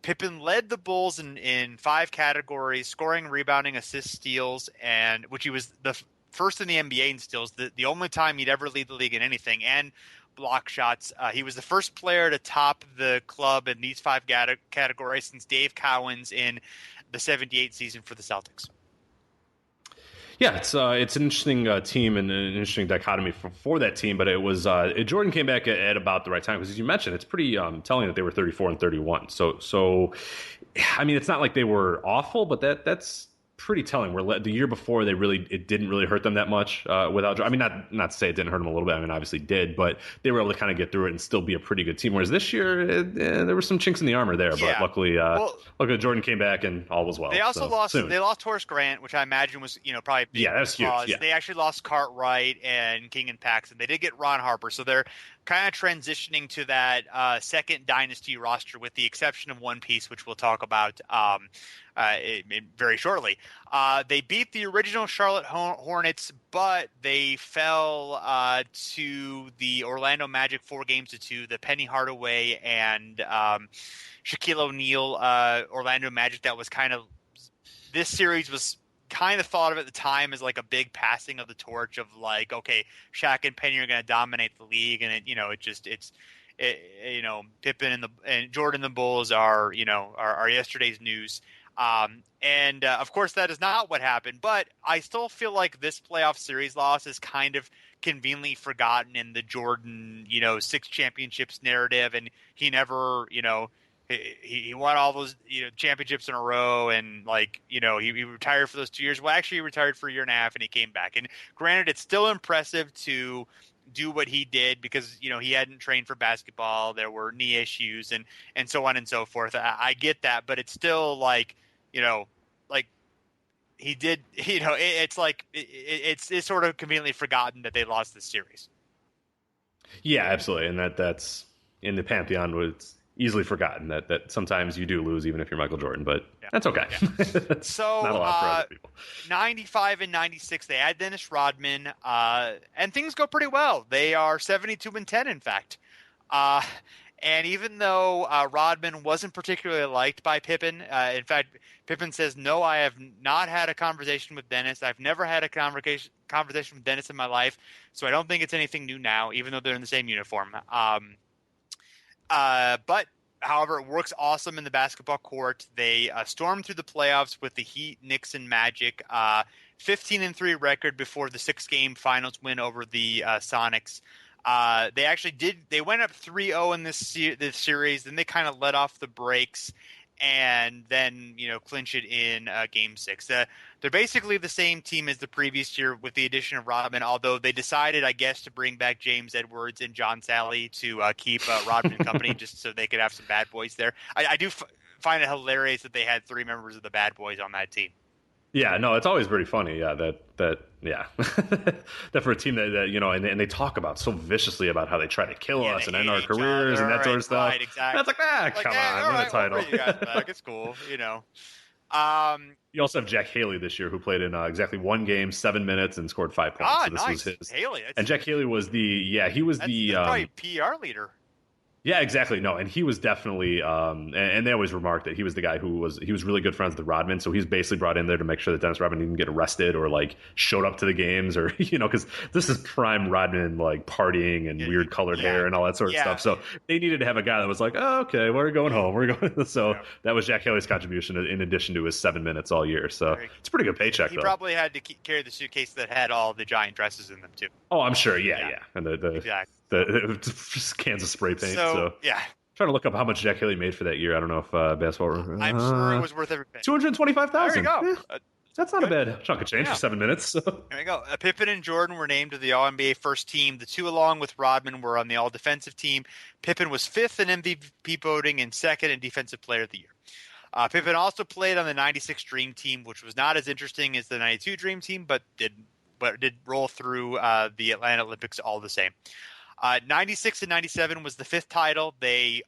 Pippen led the Bulls in 5 categories: scoring, rebounding, assists, steals, and which he was the first in the NBA in steals, the only time he'd ever lead the league in anything, and block shots. He was the first player to top the club in these 5 categories since Dave Cowens in the 78 season for the Celtics. Yeah, it's an interesting team and an interesting dichotomy for that team, but it was Jordan came back at about the right time because, as you mentioned, it's pretty telling that they were 34-31. So I mean, it's not like they were awful, but that's pretty telling. Where the year before, it didn't really hurt them that much without. I mean, not to say it didn't hurt them a little bit. I mean, obviously did, but they were able to kind of get through it and still be a pretty good team. Whereas this year, there were some chinks in the armor there. But luckily, Jordan came back and all was well. They also lost. Soon. They lost Horace Grant, which I imagine was probably big that was huge. Yeah. They actually lost Cartwright and King and Paxton. They did get Ron Harper, so they're kind of transitioning to that second dynasty roster, with the exception of one piece, which we'll talk about very shortly. They beat the original Charlotte Hornets, but they fell to the Orlando Magic 4-2. The Penny Hardaway and Shaquille O'Neal Orlando Magic. That was this series was kind of thought of at the time as like a big passing of the torch of like, okay, Shaq and Penny are going to dominate the league, and Pippen and Jordan and the Bulls are yesterday's news. Of course that is not what happened, but I still feel like this playoff series loss is kind of conveniently forgotten in the Jordan, 6 championships narrative, and he never, he won all those championships in a row, and he retired for those 2 years. Well, actually he retired for a year and a half and he came back. And granted, it's still impressive to do what he did because he hadn't trained for basketball. There were knee issues and so on and so forth. I get that, but it's still he did. It's sort of conveniently forgotten that they lost this series. Yeah, absolutely, and that's in the pantheon. It's easily forgotten that sometimes you do lose, even if you're Michael Jordan, but that's okay. Yeah. That's so, not a lot for other people. 95 and 96, they add Dennis Rodman, and things go pretty well. They are 72-10, in fact. And even though Rodman wasn't particularly liked by Pippen, in fact, Pippen says, "No, I have not had a conversation with Dennis. I've never had a conversation with Dennis in my life, so I don't think it's anything new now, even though they're in the same uniform." But however, it works awesome in the basketball court. They storm through the playoffs with the Heat, Knicks, and Magic. 15-3 record before the 6-game finals win over the Sonics. They actually they went up 3-0 in this series. Then they kind of let off the brakes and then, clinch it in Game 6. They're basically the same team as the previous year with the addition of Rodman, although they decided, I guess, to bring back James Edwards and John Sally to keep Rodman company just so they could have some bad boys there. I do find it hilarious that they had 3 members of the bad boys on that team. Yeah, no, it's always pretty funny. Yeah, that for a team that and they talk about so viciously about how they try to kill us and end our careers and that sort of stuff. Right, exactly. That's come on, win a title. We'll bring you guys back. It's cool, You also have Jack Haley this year, who played in exactly 1 game, 7 minutes, and scored 5 points. So this nice. was his. Haley. And Jack Haley was that's probably PR leader. Yeah, exactly. No, and he was definitely, and they always remarked that he was the guy who was really good friends with Rodman. So he's basically brought in there to make sure that Dennis Rodman didn't get arrested or showed up to the games or because this is prime Rodman partying and weird colored hair and all that sort of stuff. So they needed to have a guy that was like, oh, okay, we're going home. We're going. So that was Jack Haley's contribution in addition to his 7 minutes all year. So it's a pretty good paycheck. He probably had to carry the suitcase that had all the giant dresses in them too. Oh, I'm sure. Yeah. And the just cans of spray paint. So trying to look up how much Jack Haley made for that year. I don't know if basketball. I'm sure it was worth every penny. $225,000. There you go. That's not a bad chunk of change for 7 minutes. So. There you go. Pippen and Jordan were named to the All-NBA first team. The two, along with Rodman, were on the All-Defensive team. Pippen was 5th in MVP voting and 2nd in Defensive Player of the Year. Pippen also played on the 96 Dream Team, which was not as interesting as the 92 Dream Team, but did roll through the Atlanta Olympics all the same. 96 and 97 was the 5th title. They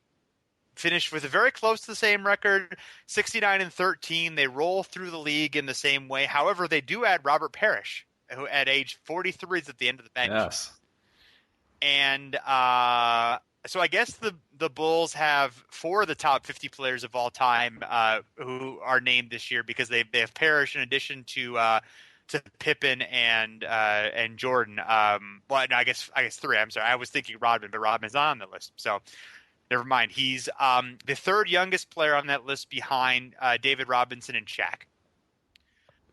finished with a very close to the same record, 69 and 13. They roll through the league in the same way. However, they do add Robert Parrish, who at age 43 is at the end of the bench. Yes. And so I guess the Bulls have 4 of the top 50 players of all time who are named this year because they have Parrish in addition to Pippen and Jordan. Well, no, I guess 3. I'm sorry. I was thinking Rodman, but Rodman's not on the list. So never mind. He's the 3rd youngest player on that list behind David Robinson and Shaq.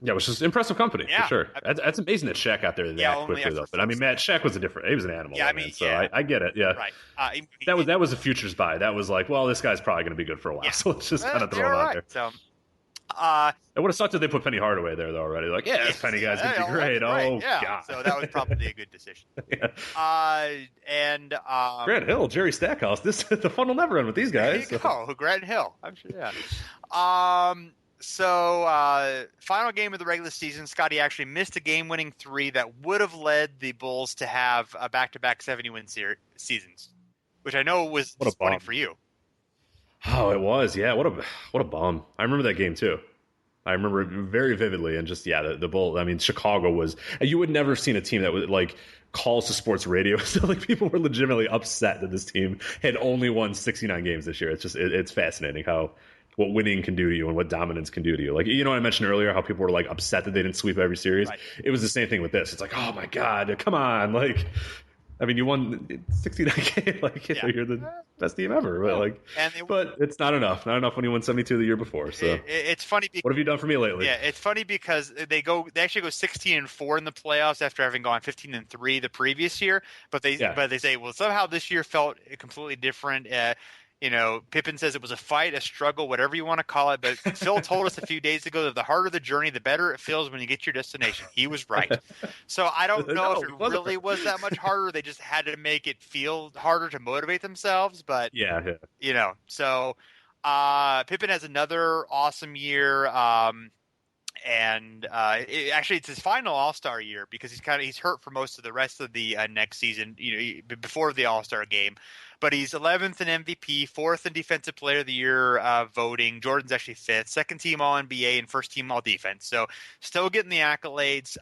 Yeah, which is impressive company for sure. That's amazing that Shaq got there that quickly though. But I mean, Shaq was he was an animal. Yeah, I get it. Yeah, right. That was a futures buy. That was like, well, this guy's probably going to be good for a while, so let's just kind of throw him out there. So. It would have sucked if they put Penny Hardaway there, though, already. Like, yeah, this Penny guy's going to be great. Oh, yeah. God. So that was probably a good decision. Grant Hill, Jerry Stackhouse. The fun will never end with these guys. There you go. Grant Hill. I'm sure, yeah. So, final game of the regular season, Scottie actually missed a game-winning three that would have led the Bulls to have a back-to-back 70-win seasons, which I know was disappointing for you. Oh, it was. Yeah, what a bum. I remember that game, too. I remember it very vividly. And just, yeah, the Bulls, I mean, Chicago was – you would never have seen a team that would, like, calls to sports radio. So, like, people were legitimately upset that this team had only won 69 games this year. It's just – it's fascinating what winning can do to you and what dominance can do to you. Like, you know, I mentioned earlier how people were like upset that they didn't sweep every series. Right. It was the same thing with this. It's like, oh my God, come on. Like, I mean, you won 69 games. Like, you're the best team ever. But but it's not enough. Not enough when you won 72 the year before. So it's funny. Because, what have you done for me lately? Yeah, it's funny because they actually go 16-4 in the playoffs after having gone 15-3 the previous year. But they say, well, somehow this year felt completely different. You know, Pippen says it was a fight, a struggle, whatever you want to call it. But Phil told us a few days ago that the harder the journey, the better it feels when you get to your destination. He was right. So I don't know if it really was that much harder. They just had to make it feel harder to motivate themselves. But, you know, so Pippen has another awesome year. Actually, it's his final All-Star year because he's hurt for most of the rest of the next season, you know, before the All-Star game. But he's 11th in MVP, 4th in Defensive Player of the Year voting. Jordan's actually 5th, second team All-NBA, and first team All-Defense. So still getting the accolades.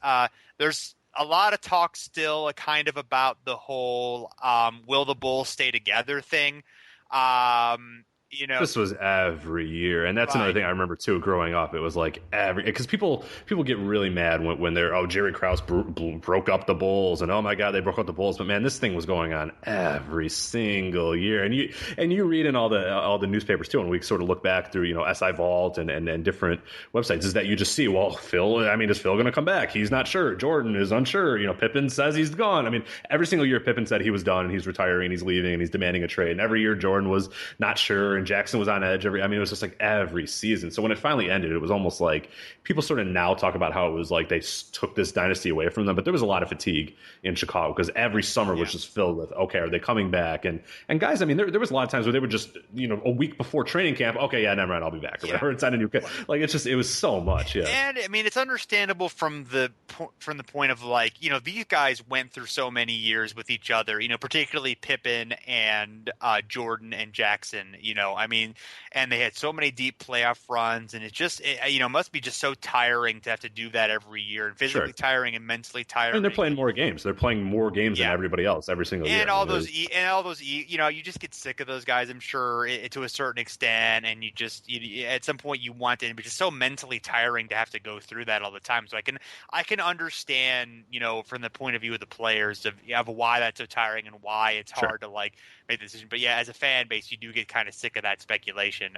There's a lot of talk still kind of about the whole will the Bulls stay together thing. You know, this was every year, and that's another thing I remember too. Growing up, it was like because people get really mad when they're Jerry Krause broke up the Bulls, and oh my God, they broke up the Bulls. But man, this thing was going on every single year, and you read in all the newspapers too, and we sort of look back through SI Vault and different websites, is that you just see, well, Phil, I mean, is Phil going to come back? He's not sure. Jordan is unsure. Pippen says he's gone. I mean, every single year Pippen said he was done and he's retiring, he's leaving, and he's demanding a trade. And every year Jordan was not sure. And Jackson was on edge it was just like every season. So when it finally ended, it was almost like people sort of now talk about how it was like they took this dynasty away from them, but there was a lot of fatigue in Chicago because every summer was just filled with, okay, are they coming back? And guys, I mean, there was a lot of times where they would just, a week before training camp, okay, yeah, never mind, I'll be back or whatever. It's on a new like it was so much. Yeah. And I mean, it's understandable from the point of like, these guys went through so many years with each other, particularly Pippen and Jordan and Jackson, I mean, and they had so many deep playoff runs, and it just, must be just so tiring to have to do that every year, and physically tiring and mentally tiring. And they're playing more games. They're playing more games than everybody else every single year. And all those, you just get sick of those guys, I'm sure, to a certain extent, and you just, at some point you want it, but it's so mentally tiring to have to go through that all the time. So I can understand, from the point of view of the players of why that's so tiring and why it's hard to like make the decision. But yeah, as a fan base, you do get kind of sick of that speculation,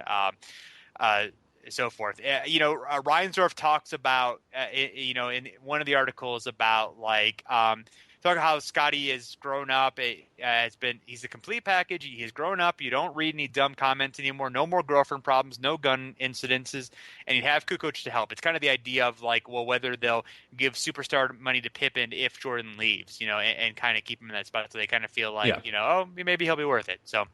so forth. Reinsdorf talks about, in one of the articles about like, talk how Scottie has grown up. He's a complete package. He has grown up. You don't read any dumb comments anymore. No more girlfriend problems. No gun incidences. And you have Kukoc to help. It's kind of the idea of like, well, whether they'll give superstar money to Pippen if Jordan leaves, and kind of keep him in that spot so they kind of feel like, maybe he'll be worth it. So.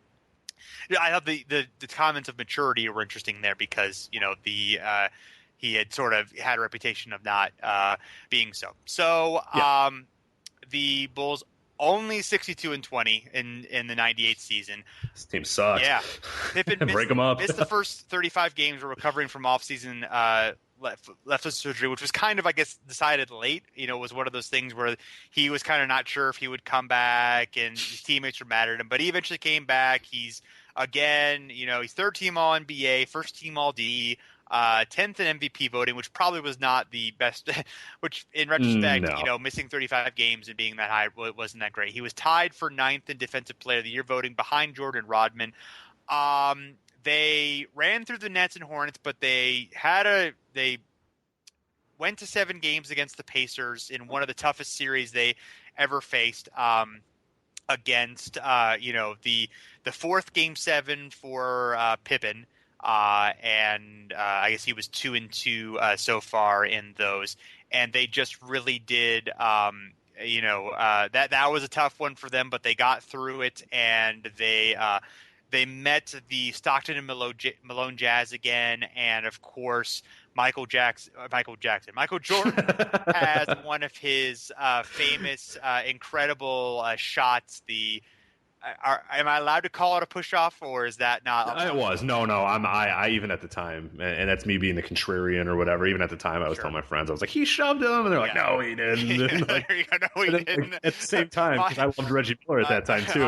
I thought the comments of maturity were interesting there because he had sort of had a reputation of not being so. So the Bulls only 62-20 in the '98 season. This team sucks. Yeah, Pippen break them up. Missed the first 35 games. We're recovering from offseason left foot surgery, which was kind of, I guess, decided late. Was one of those things where he was kind of not sure if he would come back, and his teammates were mad at him. But he eventually came back. He's again, he's third team All NBA, first team All D, 10th in MVP voting, which probably was not the best. Which, in retrospect, missing 35 games and being that high wasn't that great. He was tied for 9th in Defensive Player of the Year voting behind Jordan Rodman. They ran through the Nets and Hornets, but they went to 7 games against the Pacers in one of the toughest series they ever faced. Against the fourth Game 7 for Pippen, and I guess he was 2-2 so far in those. And they just really did, that was a tough one for them, but they got through it, and they met the Stockton and Malone Jazz again, and of course Michael Jordan has one of his famous, incredible shots. Am I allowed to call it a push-off, or is that not? It was. No. I even at the time, and that's me being the contrarian or whatever, even at the time, I was telling my friends, I was like, he shoved him, and they're like, no, he didn't. No, he didn't. At the same time, because I loved Reggie Miller at that time, too.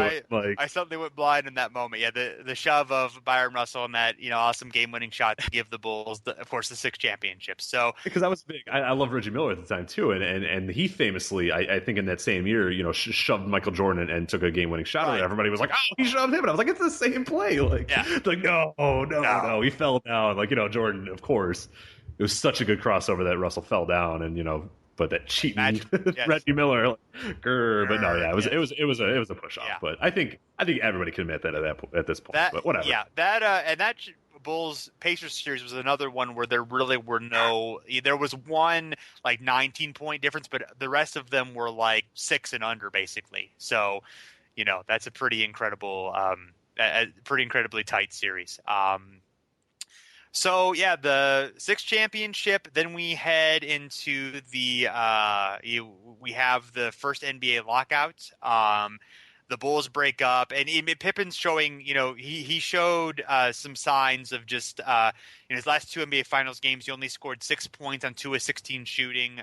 I suddenly went blind in that moment. Yeah, the shove of Byron Russell and that, awesome game-winning shot to give the Bulls, of course, the 6 championships. So because I was big, I loved Reggie Miller at the time, too, and he famously, I think in that same year, shoved Michael Jordan and took a game-winning shot. Right. Everybody was like, oh, he shoved him. And I was like, it's the same play. No, he fell down. Jordan, of course. It was such a good crossover that Russell fell down, and, but that cheating Reggie Miller, but no, yeah, it was a push off. Yeah. But I think everybody can admit that at this point. But whatever. Yeah, that Bulls Pacers series was another one where there really were there was one 19-point difference, but the rest of them were 6 and under basically. So, that's a pretty incredible, pretty incredibly tight series. So yeah, the 6th championship. Then we head into the we have the first NBA lockout. The Bulls break up, and Pippen's showing. He showed some signs of just in his last 2 NBA Finals games. He only scored 6 points on 2 of 16 shooting.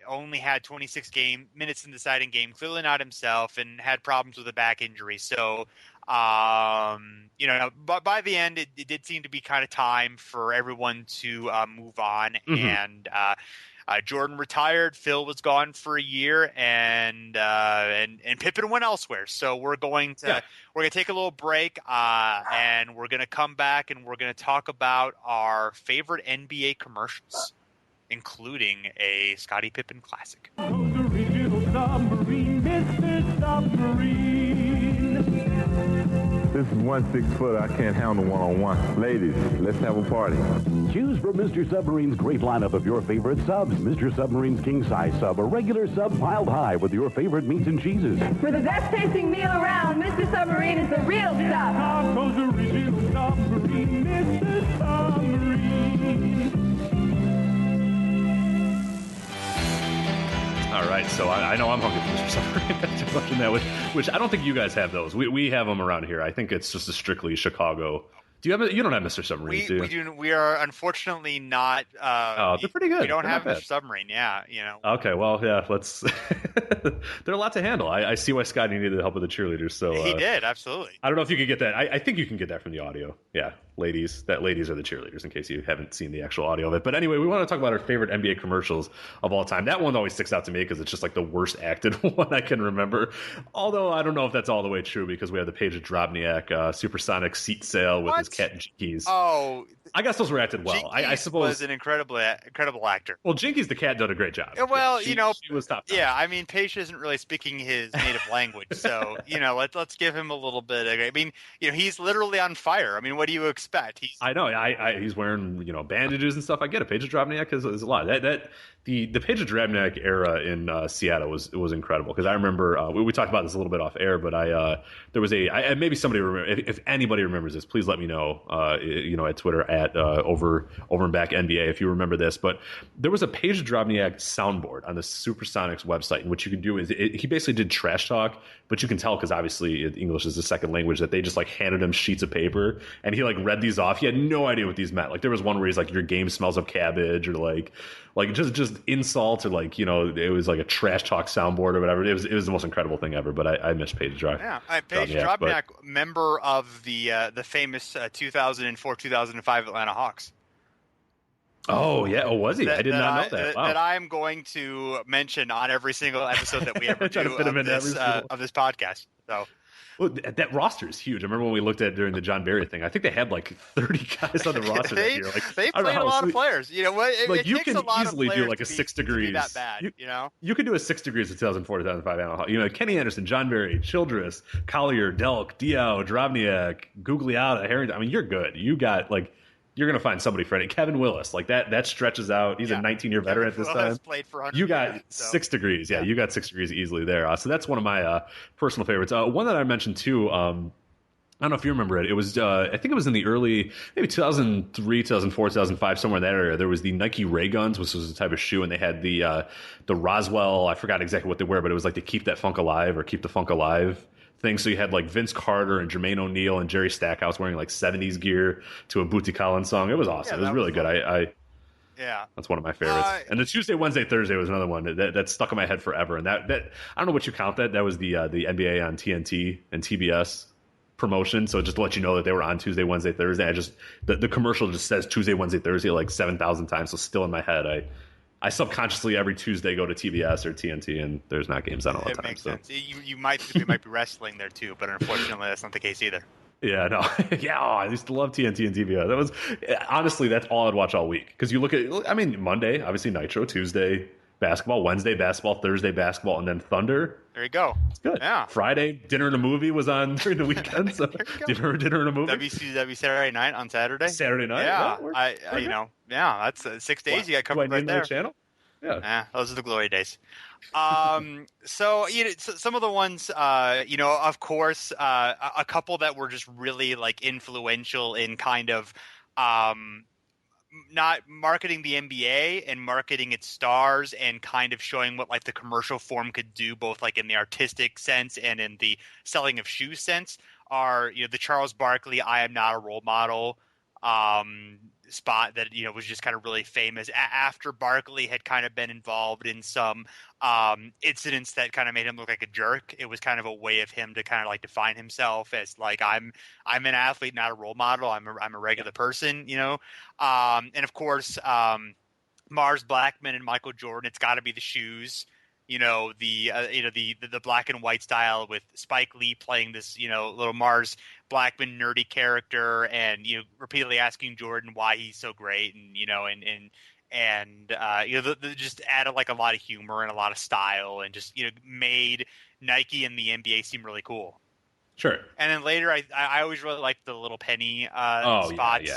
Only had 26 minutes in the deciding game. Clearly not himself, and had problems with a back injury. So. But by the end, it did seem to be kind of time for everyone to move on. Mm-hmm. And Jordan retired. Phil was gone for a year, and Pippen went elsewhere. So we're going to take a little break, and we're going to come back, and we're going to talk about our favorite NBA commercials, including a Scottie Pippen classic. This is 1 6-footer. I can't handle one-on-one. Ladies, let's have a party. Choose from Mr. Submarine's great lineup of your favorite subs. Mr. Submarine's king-size sub, a regular sub piled high with your favorite meats and cheeses. For the best-tasting meal around, Mr. Submarine is the real stuff. Taco's original submarine, Mr. Submarine. All right, so I know I'm hungry for Mr. Submarine after watching that, which I don't think you guys have those. We have them around here. I think it's just a strictly Chicago. Do you have? You don't have Mr. Submarine, do you? We do. We are unfortunately not. They're pretty good. We don't have Mr. Submarine. Yeah, Okay, well, yeah. Let's. They're a lot to handle. I see why Scotty needed the help of the cheerleaders. So he did absolutely. I don't know if you could get that. I think you can get that from the audio. Yeah, ladies. Ladies are the cheerleaders. In case you haven't seen the actual audio of it. But anyway, we want to talk about our favorite NBA commercials of all time. That one always sticks out to me because it's just the worst acted one I can remember. Although I don't know if that's all the way true because we have the Page of Drobniak supersonic seat sale with his cat Jinkies. Oh, I guess those were acted well. I suppose was an incredible actor. Well, Jinkies the cat did a great job. Well, she was top. Yeah, I mean, Page isn't really speaking his native language, so let's give him a little bit. I mean, he's literally on fire. I mean, what do you expect? I know. He's wearing bandages and stuff. I get it. Page of Drobniak is a lot. The Page of Drobniak era in Seattle was incredible because I remember we talked about this a little bit off air, but there was maybe somebody if anybody remembers this, please let me know. At Twitter at over and back NBA if you remember this, but there was a Page of Drobniak soundboard on the Supersonics website, and what you can do is he basically did trash talk, but you can tell because obviously English is the second language that they just handed him sheets of paper and he read these off. He had no idea what these meant. There was one where he's your game smells of cabbage or just insults or it was a trash talk soundboard or whatever. It was the most incredible thing ever. But I miss Page Drobniak. Yeah, Page Drobniak, member of the famous 2004-2005 Atlanta Hawks. Oh yeah, was he? I did not know that. Wow. That I am going to mention on every single episode that we ever do of this podcast. So Well, that roster is huge. I remember when we looked at it during the John Barry thing. I think they had like 30 guys on the roster that year. Like, they played a lot of players. You know what? Like, you takes can a lot easily of do like a to 6 be, degrees. To be that bad, you know? You could do a 6 degrees of 2004 2005 Animal Hall. You know, Kenny Anderson, John Barry, Childress, Collier, Delk, Diao, Drobniak, Gugliotta, Harrington. I mean, you're good. You got like. You're going to find somebody for it. Kevin Willis, like that stretches out. He's a 19-year veteran at this time. Played for you got years, 6 degrees. Yeah, you got 6 degrees easily there. So that's one of my personal favorites. One that I mentioned too, I don't know if you remember it. It was, I think it was in the early, maybe 2003, 2004, 2005, somewhere in that area. There was the Nike Ray Guns, which was a type of shoe, and they had the Roswell, I forgot exactly what they were, but it was like the Keep That Funk Alive or Keep the Funk Alive thing. So you had like Vince Carter and Jermaine O'Neal and Jerry Stackhouse wearing like 70s gear to a Bootsy Collins song. It was awesome. It was really good. Yeah, that's one of my favorites. And the Tuesday, Wednesday, Thursday was another one that stuck in my head forever. And that I don't know what you count that. That was the NBA on TNT and TBS promotion. So just to let you know that they were on Tuesday, Wednesday, Thursday. I just the commercial just says Tuesday, Wednesday, Thursday like 7,000 times. So still in my head, I subconsciously every Tuesday go to TBS or TNT, and there's not games on all the time. It makes sense. You might be wrestling there too, but unfortunately that's not the case either. Yeah, no. I used to love TNT and TBS. That was honestly that's all I'd watch all week because you look at Monday, obviously Nitro, Tuesday basketball, Wednesday basketball, Thursday basketball, and then Thunder. There you go. It's good. Yeah. Friday, Dinner and a Movie was on during the weekend. So dinner and a movie. WCW Saturday night on Saturday. Saturday night. Yeah. That's 6 days you got covered right there. Channel? Yeah, those are the glory days. So some of the ones, of course, a couple that were just really like influential in kind of not marketing the NBA and marketing its stars and kind of showing what like the commercial form could do, both like in the artistic sense and in the selling of shoes sense, are the Charles Barkley "I am not a role model" spot that was just kind of really famous after Barkley had kind of been involved in some incidents that kind of made him look like a jerk. It was kind of a way of him to kind of like define himself as like I'm an athlete, not a role model. I'm a regular person, and of course Mars Blackman and Michael Jordan. It's got to be the shoes. The black and white style with Spike Lee playing this, little Mars Blackman nerdy character and, repeatedly asking Jordan why he's so great and just added like a lot of humor and a lot of style and just, made Nike and the NBA seem really cool. Sure. And then later, I always really liked the little Penny spots,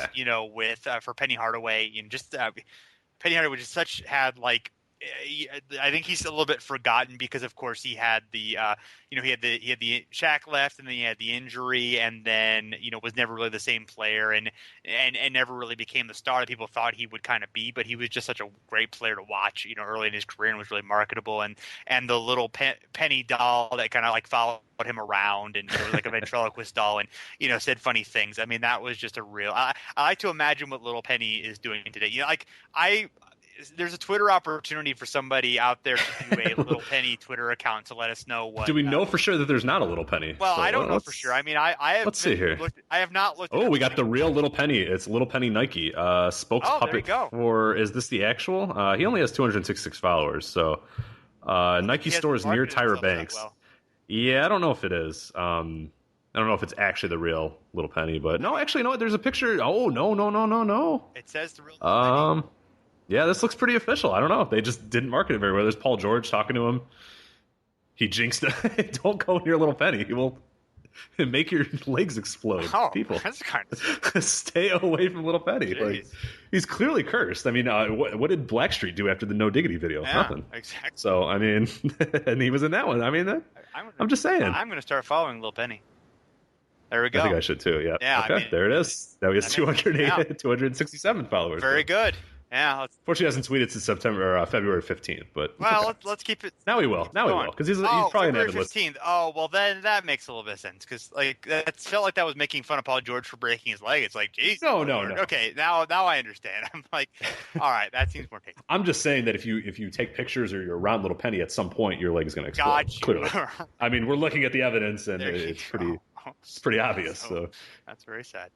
with for Penny Hardaway and just Penny Hardaway just had like. I think he's a little bit forgotten because, of course, he had the he had the Shaq left, and then he had the injury, and then was never really the same player, and never really became the star that people thought he would kind of be. But he was just such a great player to watch, early in his career, and was really marketable. And the little Penny doll that kind of like followed him around, and was like a ventriloquist doll, and said funny things. I mean, that was just a real. I like to imagine what little Penny is doing today. There's a Twitter opportunity for somebody out there to do a Little Penny Twitter account to let us know what. Do we know for sure that there's not a Little Penny? Well, I don't know for sure. I mean, I have. Let's see here. I have not looked. Oh, we got the real Little Penny. It's Little Penny Nike. Puppet for. Is this the actual? He only has 266 followers. So, Nike stores near Tyra Banks. Well. Yeah, I don't know if it is. I don't know if it's actually the real Little Penny, but no, actually, no. There's a picture. Oh, no. It says the real Little Penny. Yeah, this looks pretty official. I don't know. They just didn't market it very well. There's Paul George talking to him. He jinxed it. Don't go near Little Penny. He will make your legs explode. Oh, people. That's kind of stay away from Little Penny. Like, he's clearly cursed. I mean, what did Blackstreet do after the No Diggity video? Yeah, Nothing. Exactly. So, I mean, and he was in that one. I mean, I'm just saying. I'm going to start following Little Penny. There we go. I think I should too. Yeah. Yeah. Okay. There it is. Now he has 267 followers. Very good. Yeah. Fortunately, he hasn't tweeted since February 15th. But let's keep it. Now he will. Now he will because he's probably an avid listener. 15th. Oh well, then that makes a little bit of sense because like that felt like that was making fun of Paul George for breaking his leg. It's like, geez. No. Okay, now I understand. I'm like, all right, that seems more painful. I'm just saying that if you take pictures or you're around Little Penny, at some point your leg is going to explode. Got you. Clearly. I mean, we're looking at the evidence and it's pretty obvious. So that's very sad.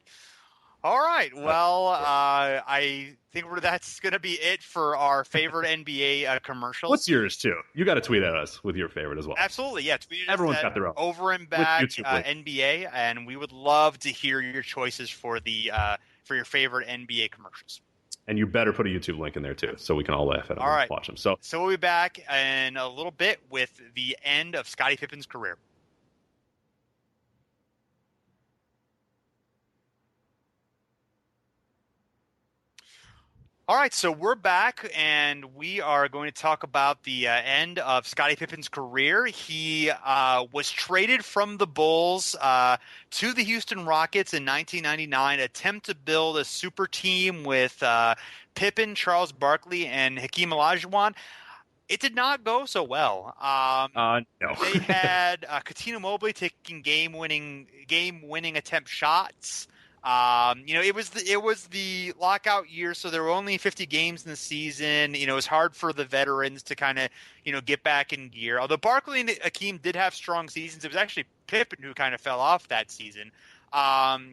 All right. Well, I think that's going to be it for our favorite NBA commercials. What's yours, too? You got to tweet at us with your favorite as well. Absolutely, yeah. Tweet us Everyone's at got their own. Over and Back YouTube NBA, and we would love to hear your choices for for your favorite NBA commercials. And you better put a YouTube link in there, too, so we can all laugh at them and watch them. So we'll be back in a little bit with the end of Scottie Pippen's career. All right, so we're back, and we are going to talk about the end of Scottie Pippen's career. He was traded from the Bulls to the Houston Rockets in 1999, attempt to build a super team with Pippen, Charles Barkley, and Hakeem Olajuwon. It did not go so well. No. They had Coutinho Mobley taking game-winning attempt shots. It was the lockout year, so there were only 50 games in the season. It was hard for the veterans to kind of, get back in gear. Although Barkley and Hakeem did have strong seasons, it was actually Pippen who kind of fell off that season.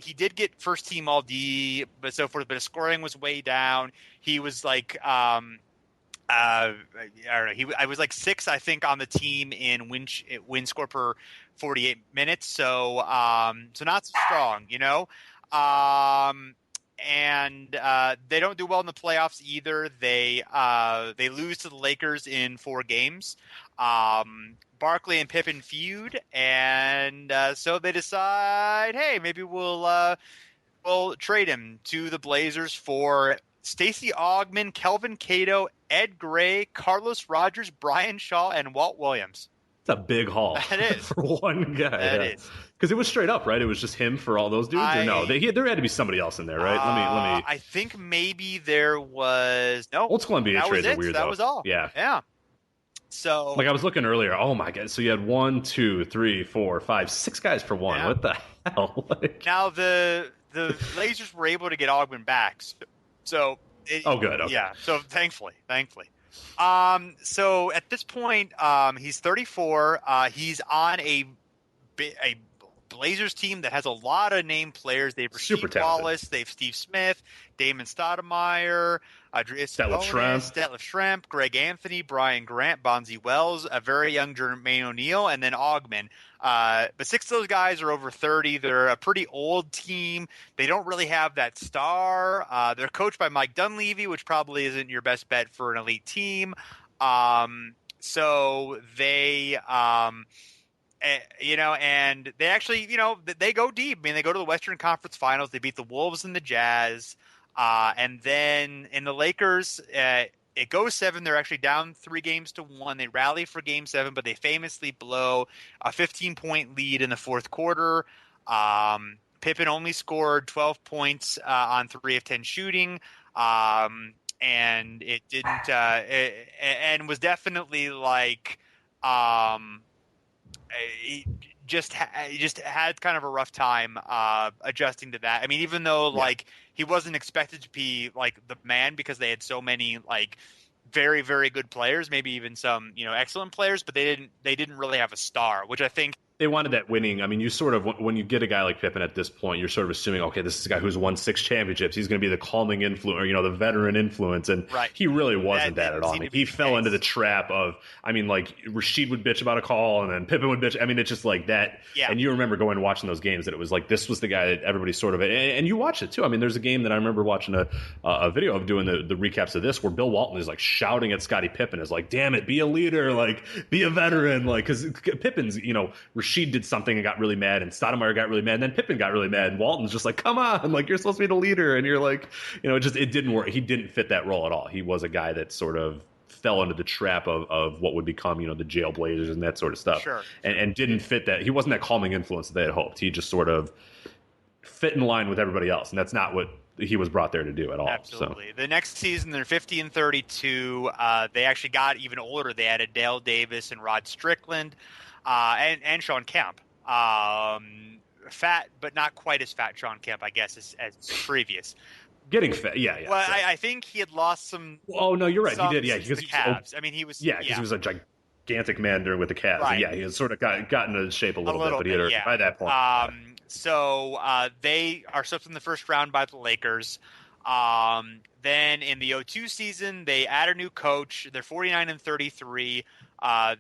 He did get first team All D, but so forth, but his scoring was way down. He was like, I don't know. I was like 6th, I think, on the team in win score per 48 minutes. So not so strong, and they don't do well in the playoffs either. They lose to the Lakers in 4 games. Barkley and Pippen feud, and so they decide, hey, maybe we'll trade him to the Blazers for Stacey Augmon, Kelvin Cato, Ed Gray, Carlos Rogers, Brian Shaw, and Walt Williams. It's a big haul. That is. For one guy. That is. Because it was straight up, right? It was just him for all those dudes? Or no? There had to be somebody else in there, right? Let me. I think maybe there was... No. Old school NBA trades are weird, That though. was all. Yeah. So... Like, I was looking earlier. Oh, my God. So you had 1, 2, 3, 4, 5, 6 guys for one. Yeah. What the hell? Now, the Blazers were able to get Augmon back. So... good. Okay. Yeah. So, thankfully. So at this point, he's 34. He's on a Blazers team that has a lot of named players. They've Rasheed Wallace, they've Steve Smith, Damon Stoudemire, Andreas Detlef Schrempf, Greg Anthony, Brian Grant, Bonzi Wells, a very young Jermaine O'Neal, and then Augmon. But 6 of those guys are over 30. They're a pretty old team. They don't really have that star. They're coached by Mike Dunleavy, which probably isn't your best bet for an elite team. So they, and they actually, they go deep. I mean, they go to the Western Conference Finals. They beat the Wolves and the Jazz. And then in the Lakers, it goes 7. They're actually down 3-1. They rally for Game 7, but they famously blow a 15-point lead in the fourth quarter. Pippen only scored 12 points on 3 of 10 shooting, and it didn't. And was definitely like, just had kind of a rough time adjusting to that. I mean, even though like he wasn't expected to be like the man because they had so many like very, very good players, maybe even some, excellent players, but they didn't really have a star, which I think they wanted that winning. I mean, you sort of, when you get a guy like Pippen at this point, you're sort of assuming, okay, this is a guy who's won 6 championships. He's going to be the calming influence, or, the veteran influence. And he really wasn't that at all. I mean, he fell into the trap of, I mean, like Rasheed would bitch about a call and then Pippen would bitch. I mean, it's just like that. Yeah. And you remember going and watching those games that it was like, this was the guy that everybody sort of, and you watch it too. I mean, there's a game that I remember watching a video of doing the recaps of this where Bill Walton is like shouting at Scottie Pippen, is like, damn it, be a leader, like be a veteran. Like, cause Pippen's, Rasheed did something and got really mad, and Stoudemire got really mad, and then Pippen got really mad, and Walton's just like, come on, like you're supposed to be the leader, and you're like, it didn't work. He didn't fit that role at all. He was a guy that sort of fell into the trap of what would become, the Trailblazers and that sort of stuff. Sure. And didn't fit that. He wasn't that calming influence that they had hoped. He just sort of fit in line with everybody else, and that's not what he was brought there to do at all. Absolutely. So. The next season, they're 50-32. They actually got even older. They added Dale Davis and Rod Strickland. And Sean Kemp, fat but not quite as fat Sean Kemp, I guess, as previous. Getting fat, yeah. Well, I think he had lost some. Oh no, you're right. He did, yeah. Because the Cavs. I mean, he was. Yeah, because he was a gigantic man with the Cavs. Right. And yeah, he had sort of got into shape a little bit, but he had by that point. So they are swept in the first round by the Lakers. Then in the 02 season, they add a new coach. They're 49-33.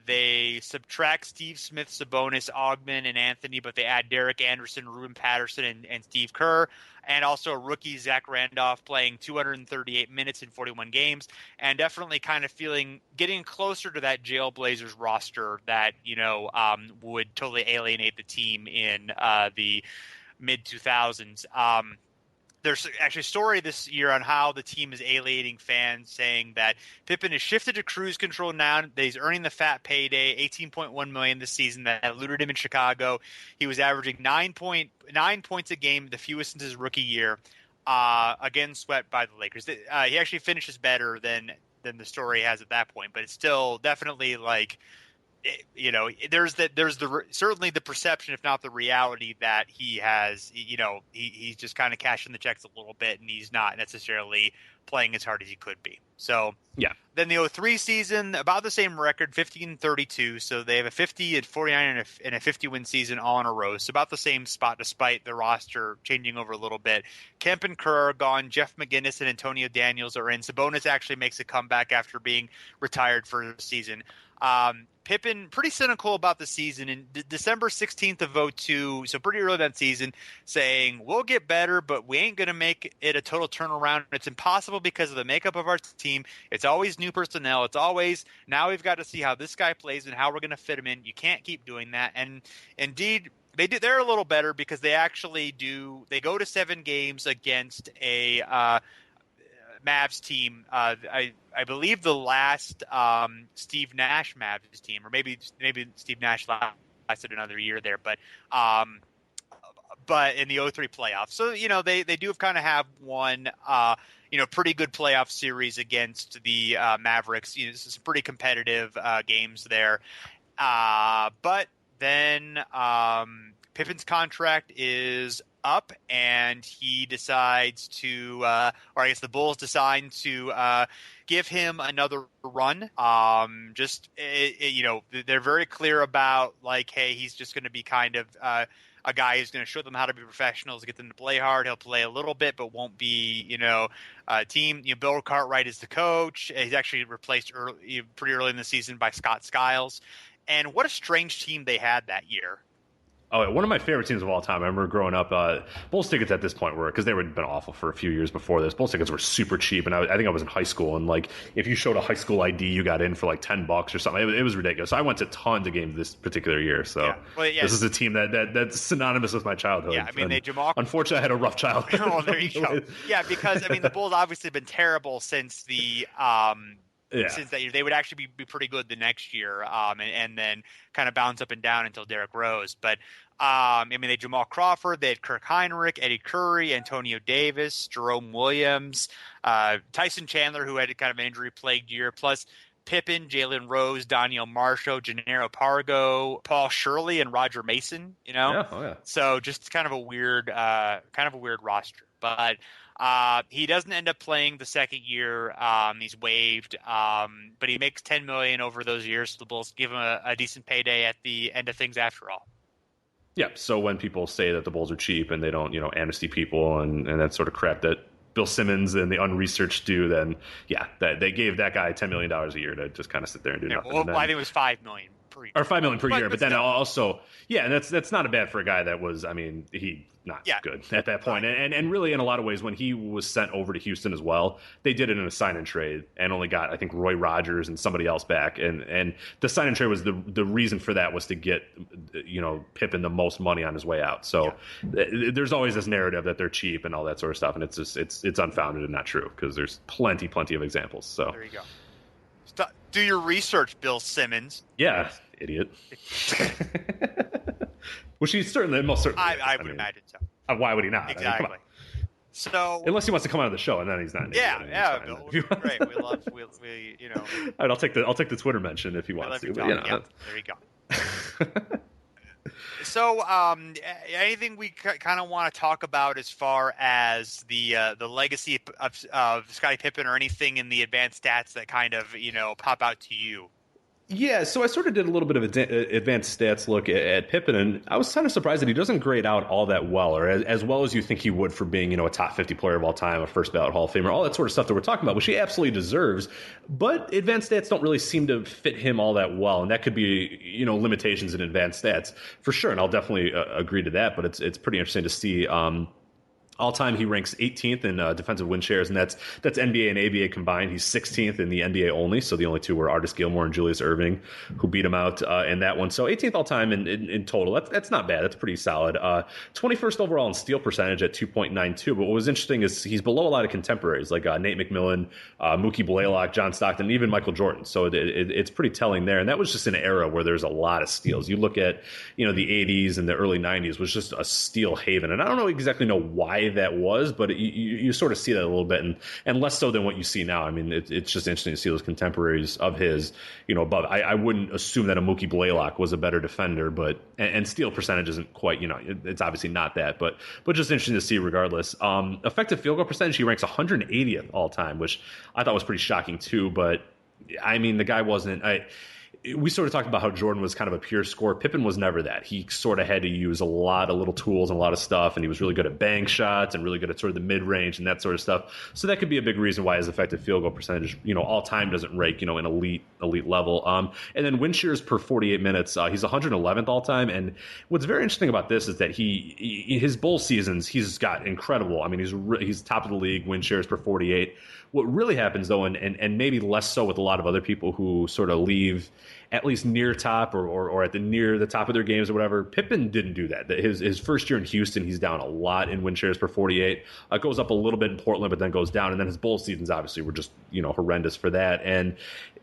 They subtract Steve Smith, Sabonis, Ogman, and Anthony, but they add Derek Anderson, Ruben Patterson, and Steve Kerr, and also a rookie, Zach Randolph, playing 238 minutes in 41 games, and definitely kind of getting closer to that Trailblazers roster that, would totally alienate the team in the mid-2000s. There's actually a story this year on how the team is alienating fans, saying that Pippen has shifted to cruise control now, that he's earning the fat payday, $18.1 million this season, that eluded him in Chicago. He was averaging 9 points a game, the fewest since his rookie year, again swept by the Lakers. He actually finishes better than the story has at that point, but it's still definitely like, there's certainly the perception, if not the reality, that he has, he's just kind of cashing the checks a little bit, and he's not necessarily playing as hard as he could be. So yeah. Then the 03 season, about the same record, 50-32. So they have a 50 and 49 and a 50-win season all in a row. So about the same spot, despite the roster changing over a little bit. Kemp and Kerr are gone. Jeff McGinnis and Antonio Daniels are in. Sabonis actually makes a comeback after being retired for the season. Pippen, pretty cynical about the season. In December 16th of 02, so pretty early that season, saying, we'll get better, but we ain't going to make it a total turnaround. It's impossible because of the makeup of our team. It's always new personnel. It's always, now we've got to see how this guy plays and how we're going to fit him in. You can't keep doing that. And indeed, they're a little better because they actually do. They go to 7 games against a Mavs team. I believe the last Steve Nash Mavs team, or maybe Steve Nash lasted another year there, but in the 03 playoffs. So, they do kind of have one, pretty good playoff series against the Mavericks. Some pretty competitive games there. But then Pippen's contract is up, and he decides to, or I guess the Bulls decide to give him another run. They're very clear about, like, hey, he's just going to be kind of a guy who's going to show them how to be professionals, get them to play hard. He'll play a little bit, but won't be, a team. Bill Cartwright is the coach. He's actually replaced pretty early in the season by Scott Skiles. And what a strange team they had that year. Oh, one of my favorite teams of all time. I remember growing up, Bulls tickets at this point were, because they had been awful for a few years before this, Bulls tickets were super cheap. And I think I was in high school, and like, if you showed a high school ID, you got in for like $10 or something. It was ridiculous. So I went to tons of games this particular year. So this is a team that's synonymous with my childhood. Yeah, I mean, unfortunately, I had a rough childhood. Oh, there you go. Yeah, because the Bulls obviously have been terrible since the since that year. They would actually be pretty good the next year, and then kind of bounce up and down until Derrick Rose. But they had Jamal Crawford, they had Kirk Heinrich, Eddie Curry, Antonio Davis, Jerome Williams, Tyson Chandler, who had kind of an injury-plagued year, plus Pippen, Jalen Rose, Daniel Marshall, Gennaro Pargo, Paul Shirley, and Roger Mason. So just kind of a weird roster. But he doesn't end up playing the second year. He's waived, but he makes $10 million over those years. So the Bulls give him a decent payday at the end of things, after all. Yeah. So when people say that the Bulls are cheap and they don't, amnesty people and that sort of crap that Bill Simmons and the unresearched do, then that they gave that guy $10 million a year to just kind of sit there and do nothing. Well, I think it was $5 million per year. Or $5 million per year, but then also, and that's not bad for a guy that was, he not good at that point. And really, in a lot of ways, when he was sent over to Houston as well, they did it in a sign and trade and only got, I think, Roy Rogers and somebody else back. And the sign and trade was the reason for that was to get, Pippen the most money on his way out. So there's always this narrative that they're cheap and all that sort of stuff, and it's just it's unfounded and not true, because there's plenty of examples. So there you go. Do your research, Bill Simmons. Yeah, idiot. Which he most certainly. I would imagine so. Why would he not? Exactly. Come on. So unless he wants to come on the show, and then he's not. Bill. Great. We All right, I'll take the Twitter mention if he wants to. But, there you go. So, anything we kind of want to talk about as far as the legacy of Scottie Pippen, or anything in the advanced stats that kind of pop out to you? Yeah, so I sort of did a little bit of advanced stats look at Pippen, and I was kind of surprised that he doesn't grade out all that well, or as well as you think he would for being, a top 50 player of all time, a first ballot Hall of Famer, all that sort of stuff that we're talking about, which he absolutely deserves. But advanced stats don't really seem to fit him all that well, and that could be, limitations in advanced stats for sure. And I'll definitely agree to that. But it's pretty interesting to see. All time, he ranks 18th in defensive win shares, and that's NBA and ABA combined. He's 16th in the NBA only, so the only two were Artis Gilmore and Julius Erving, who beat him out in that one. So 18th all time in total. That's not bad. That's pretty solid. 21st overall in steal percentage at 2.92. But what was interesting is he's below a lot of contemporaries like Nate McMillan, Mookie Blaylock, John Stockton, and even Michael Jordan. So it's pretty telling there. And that was just an era where there's a lot of steals. You look at the 80s and the early 90s was just a steal haven, and I don't exactly know why that was, but you sort of see that a little bit, and less so than what you see now. I mean, it's just interesting to see those contemporaries of his, above. I wouldn't assume that a Mookie Blaylock was a better defender, but and steal percentage isn't quite, it's obviously not that, but just interesting to see regardless. Effective field goal percentage, he ranks 180th all time, which I thought was pretty shocking too. But I mean, the guy wasn't. We sort of talked about how Jordan was kind of a pure scorer. Pippen was never that. He sort of had to use a lot of little tools and a lot of stuff, and he was really good at bank shots and really good at sort of the mid-range and that sort of stuff. So that could be a big reason why his effective field goal percentage, all time doesn't rank, an elite level. And then win shares per 48 minutes, he's 111th all time. And what's very interesting about this is that his bowl seasons, he's got incredible. I mean, he's top of the league, win shares per 48. What really happens, though, and maybe less so with a lot of other people who sort of leave at least near top or at near the top of their games or whatever, Pippen didn't do that. His first year in Houston, he's down a lot in win shares per 48. It goes up a little bit in Portland, but then goes down. And then his bowl seasons obviously were just horrendous for that, and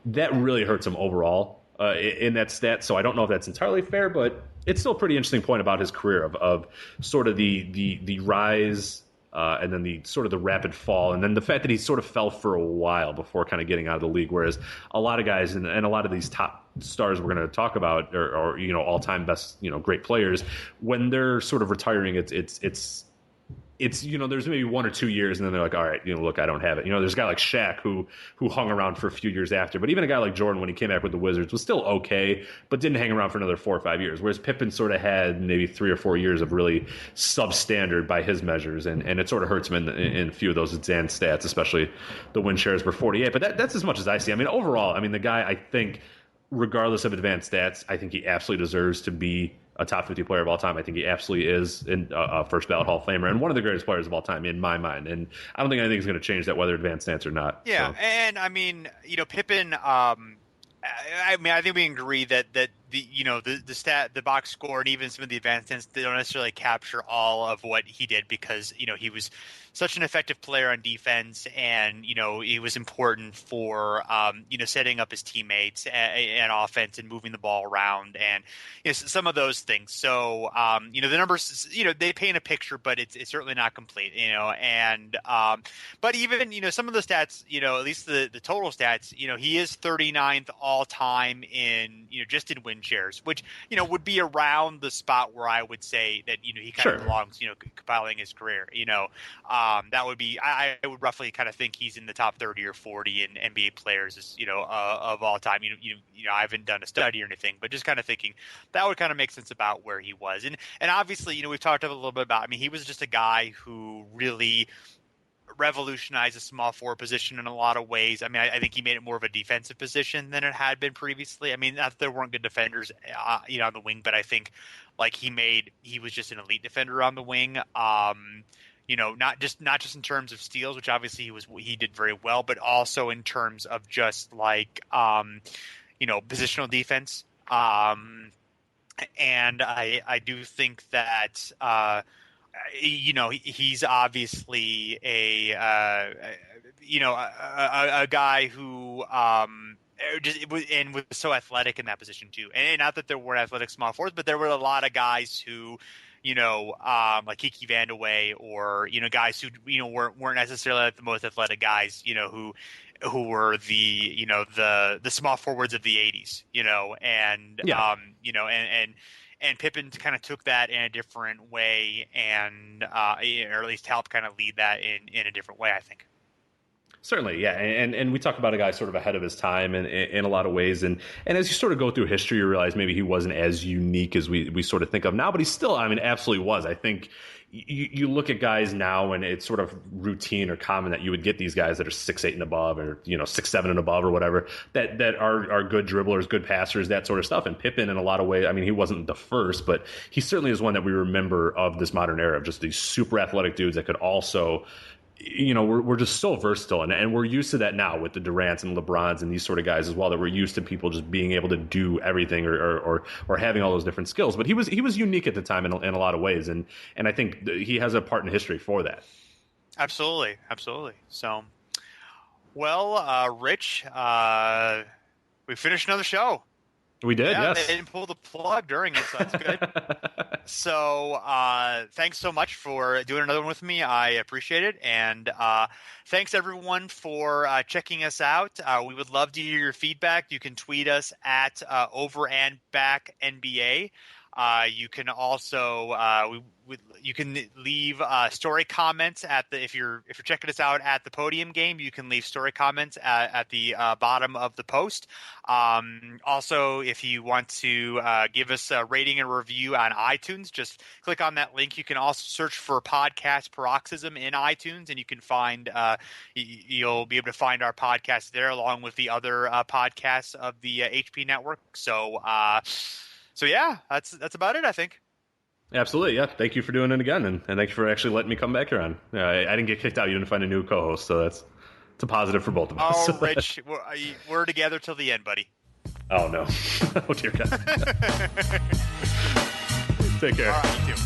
that really hurts him overall in that stat. So I don't know if that's entirely fair, but it's still a pretty interesting point about his career of sort of the rise. And then the sort of the rapid fall, and then the fact that he sort of fell for a while before kind of getting out of the league. Whereas a lot of guys and a lot of these top stars we're going to talk about, or all time best great players, when they're sort of retiring, it's there's maybe 1 or 2 years, and then they're like, all right, look, I don't have it. There's a guy like Shaq who hung around for a few years after, but even a guy like Jordan, when he came back with the Wizards, was still okay, but didn't hang around for another 4 or 5 years. Whereas Pippen sort of had maybe 3 or 4 years of really substandard by his measures, and it sort of hurts him in a few of those advanced stats, especially the win shares per 48. But that's as much as I see. I mean, overall, the guy, I think, regardless of advanced stats, I think he absolutely deserves to be a top 50 player of all time. I think he absolutely is a first ballot Hall of Famer and one of the greatest players of all time in my mind. And I don't think anything's going to change that, whether advanced stats or not. Yeah, so. And I mean, Pippen. I think we can agree that the box score and even some of the advanced stats, they don't necessarily capture all of what he did, because he was such an effective player on defense, and he was important for setting up his teammates and offense and moving the ball around, and some of those things. So the numbers, they paint a picture, but it's certainly not complete. And but even some of the stats, at least the total stats, he is 39th all time in just in win shares, which would be around the spot where I would say that he kind of belongs, compiling his career. That would be, I would roughly kind of think he's in the top 30 or 40 in NBA players, of all time. I haven't done a study or anything, but just kind of thinking that would kind of make sense about where he was. And obviously, we've talked a little bit about, he was just a guy who really revolutionized the small forward position in a lot of ways. I think he made it more of a defensive position than it had been previously. Not that there weren't good defenders, on the wing, but I think he was just an elite defender on the wing. Not just in terms of steals, which obviously he did very well, but also in terms of just positional defense. And I do think that he's obviously a guy who was so athletic in that position too. And not that there weren't athletic small forwards, but there were a lot of guys who, like Kiki Vandeweghe, or guys who weren't necessarily like the most athletic guys, who were the small forwards of the 80s, and Pippen kind of took that in a different way, and or at least helped kind of lead that in a different way, I think. Certainly, yeah, and we talk about a guy sort of ahead of his time in a lot of ways, and as you sort of go through history, you realize maybe he wasn't as unique as we sort of think of now, but he still, I mean, absolutely was. I think you look at guys now, and it's sort of routine or common that you would get these guys that are 6'8" and above, or 6'7" and above, or whatever, that are good dribblers, good passers, that sort of stuff. And Pippen, in a lot of ways, I mean, he wasn't the first, but he certainly is one that we remember of this modern era of just these super athletic dudes that could also. We're just so versatile, and we're used to that now with the Durants and LeBrons and these sort of guys as well, that we're used to people just being able to do everything or having all those different skills. But he was unique at the time in a lot of ways, and I think he has a part in history for that. Absolutely. So, well, Rich, we finished another show. We did, yeah, yes. They didn't pull the plug during it, so that's good. So thanks so much for doing another one with me. I appreciate it. And thanks, everyone, for checking us out. We would love to hear your feedback. You can tweet us at Over and Back NBA. You can also you can leave story comments if you're checking us out at the Podium Game. You can leave story comments at the bottom of the post. Also, if you want to give us a rating and review on iTunes, just click on that link. You can also search for Podcast Paroxysm in iTunes, and you can find you'll be able to find our podcast there along with the other podcasts of the HP network. So yeah, that's about it, I think. Absolutely, yeah. Thank you for doing it again, and thank you for actually letting me come back here on. I didn't get kicked out. You didn't find a new co-host, so it's a positive for both of us. Oh, Rich, we're together till the end, buddy. Oh, no. Oh, dear God. Take care. All right, you too.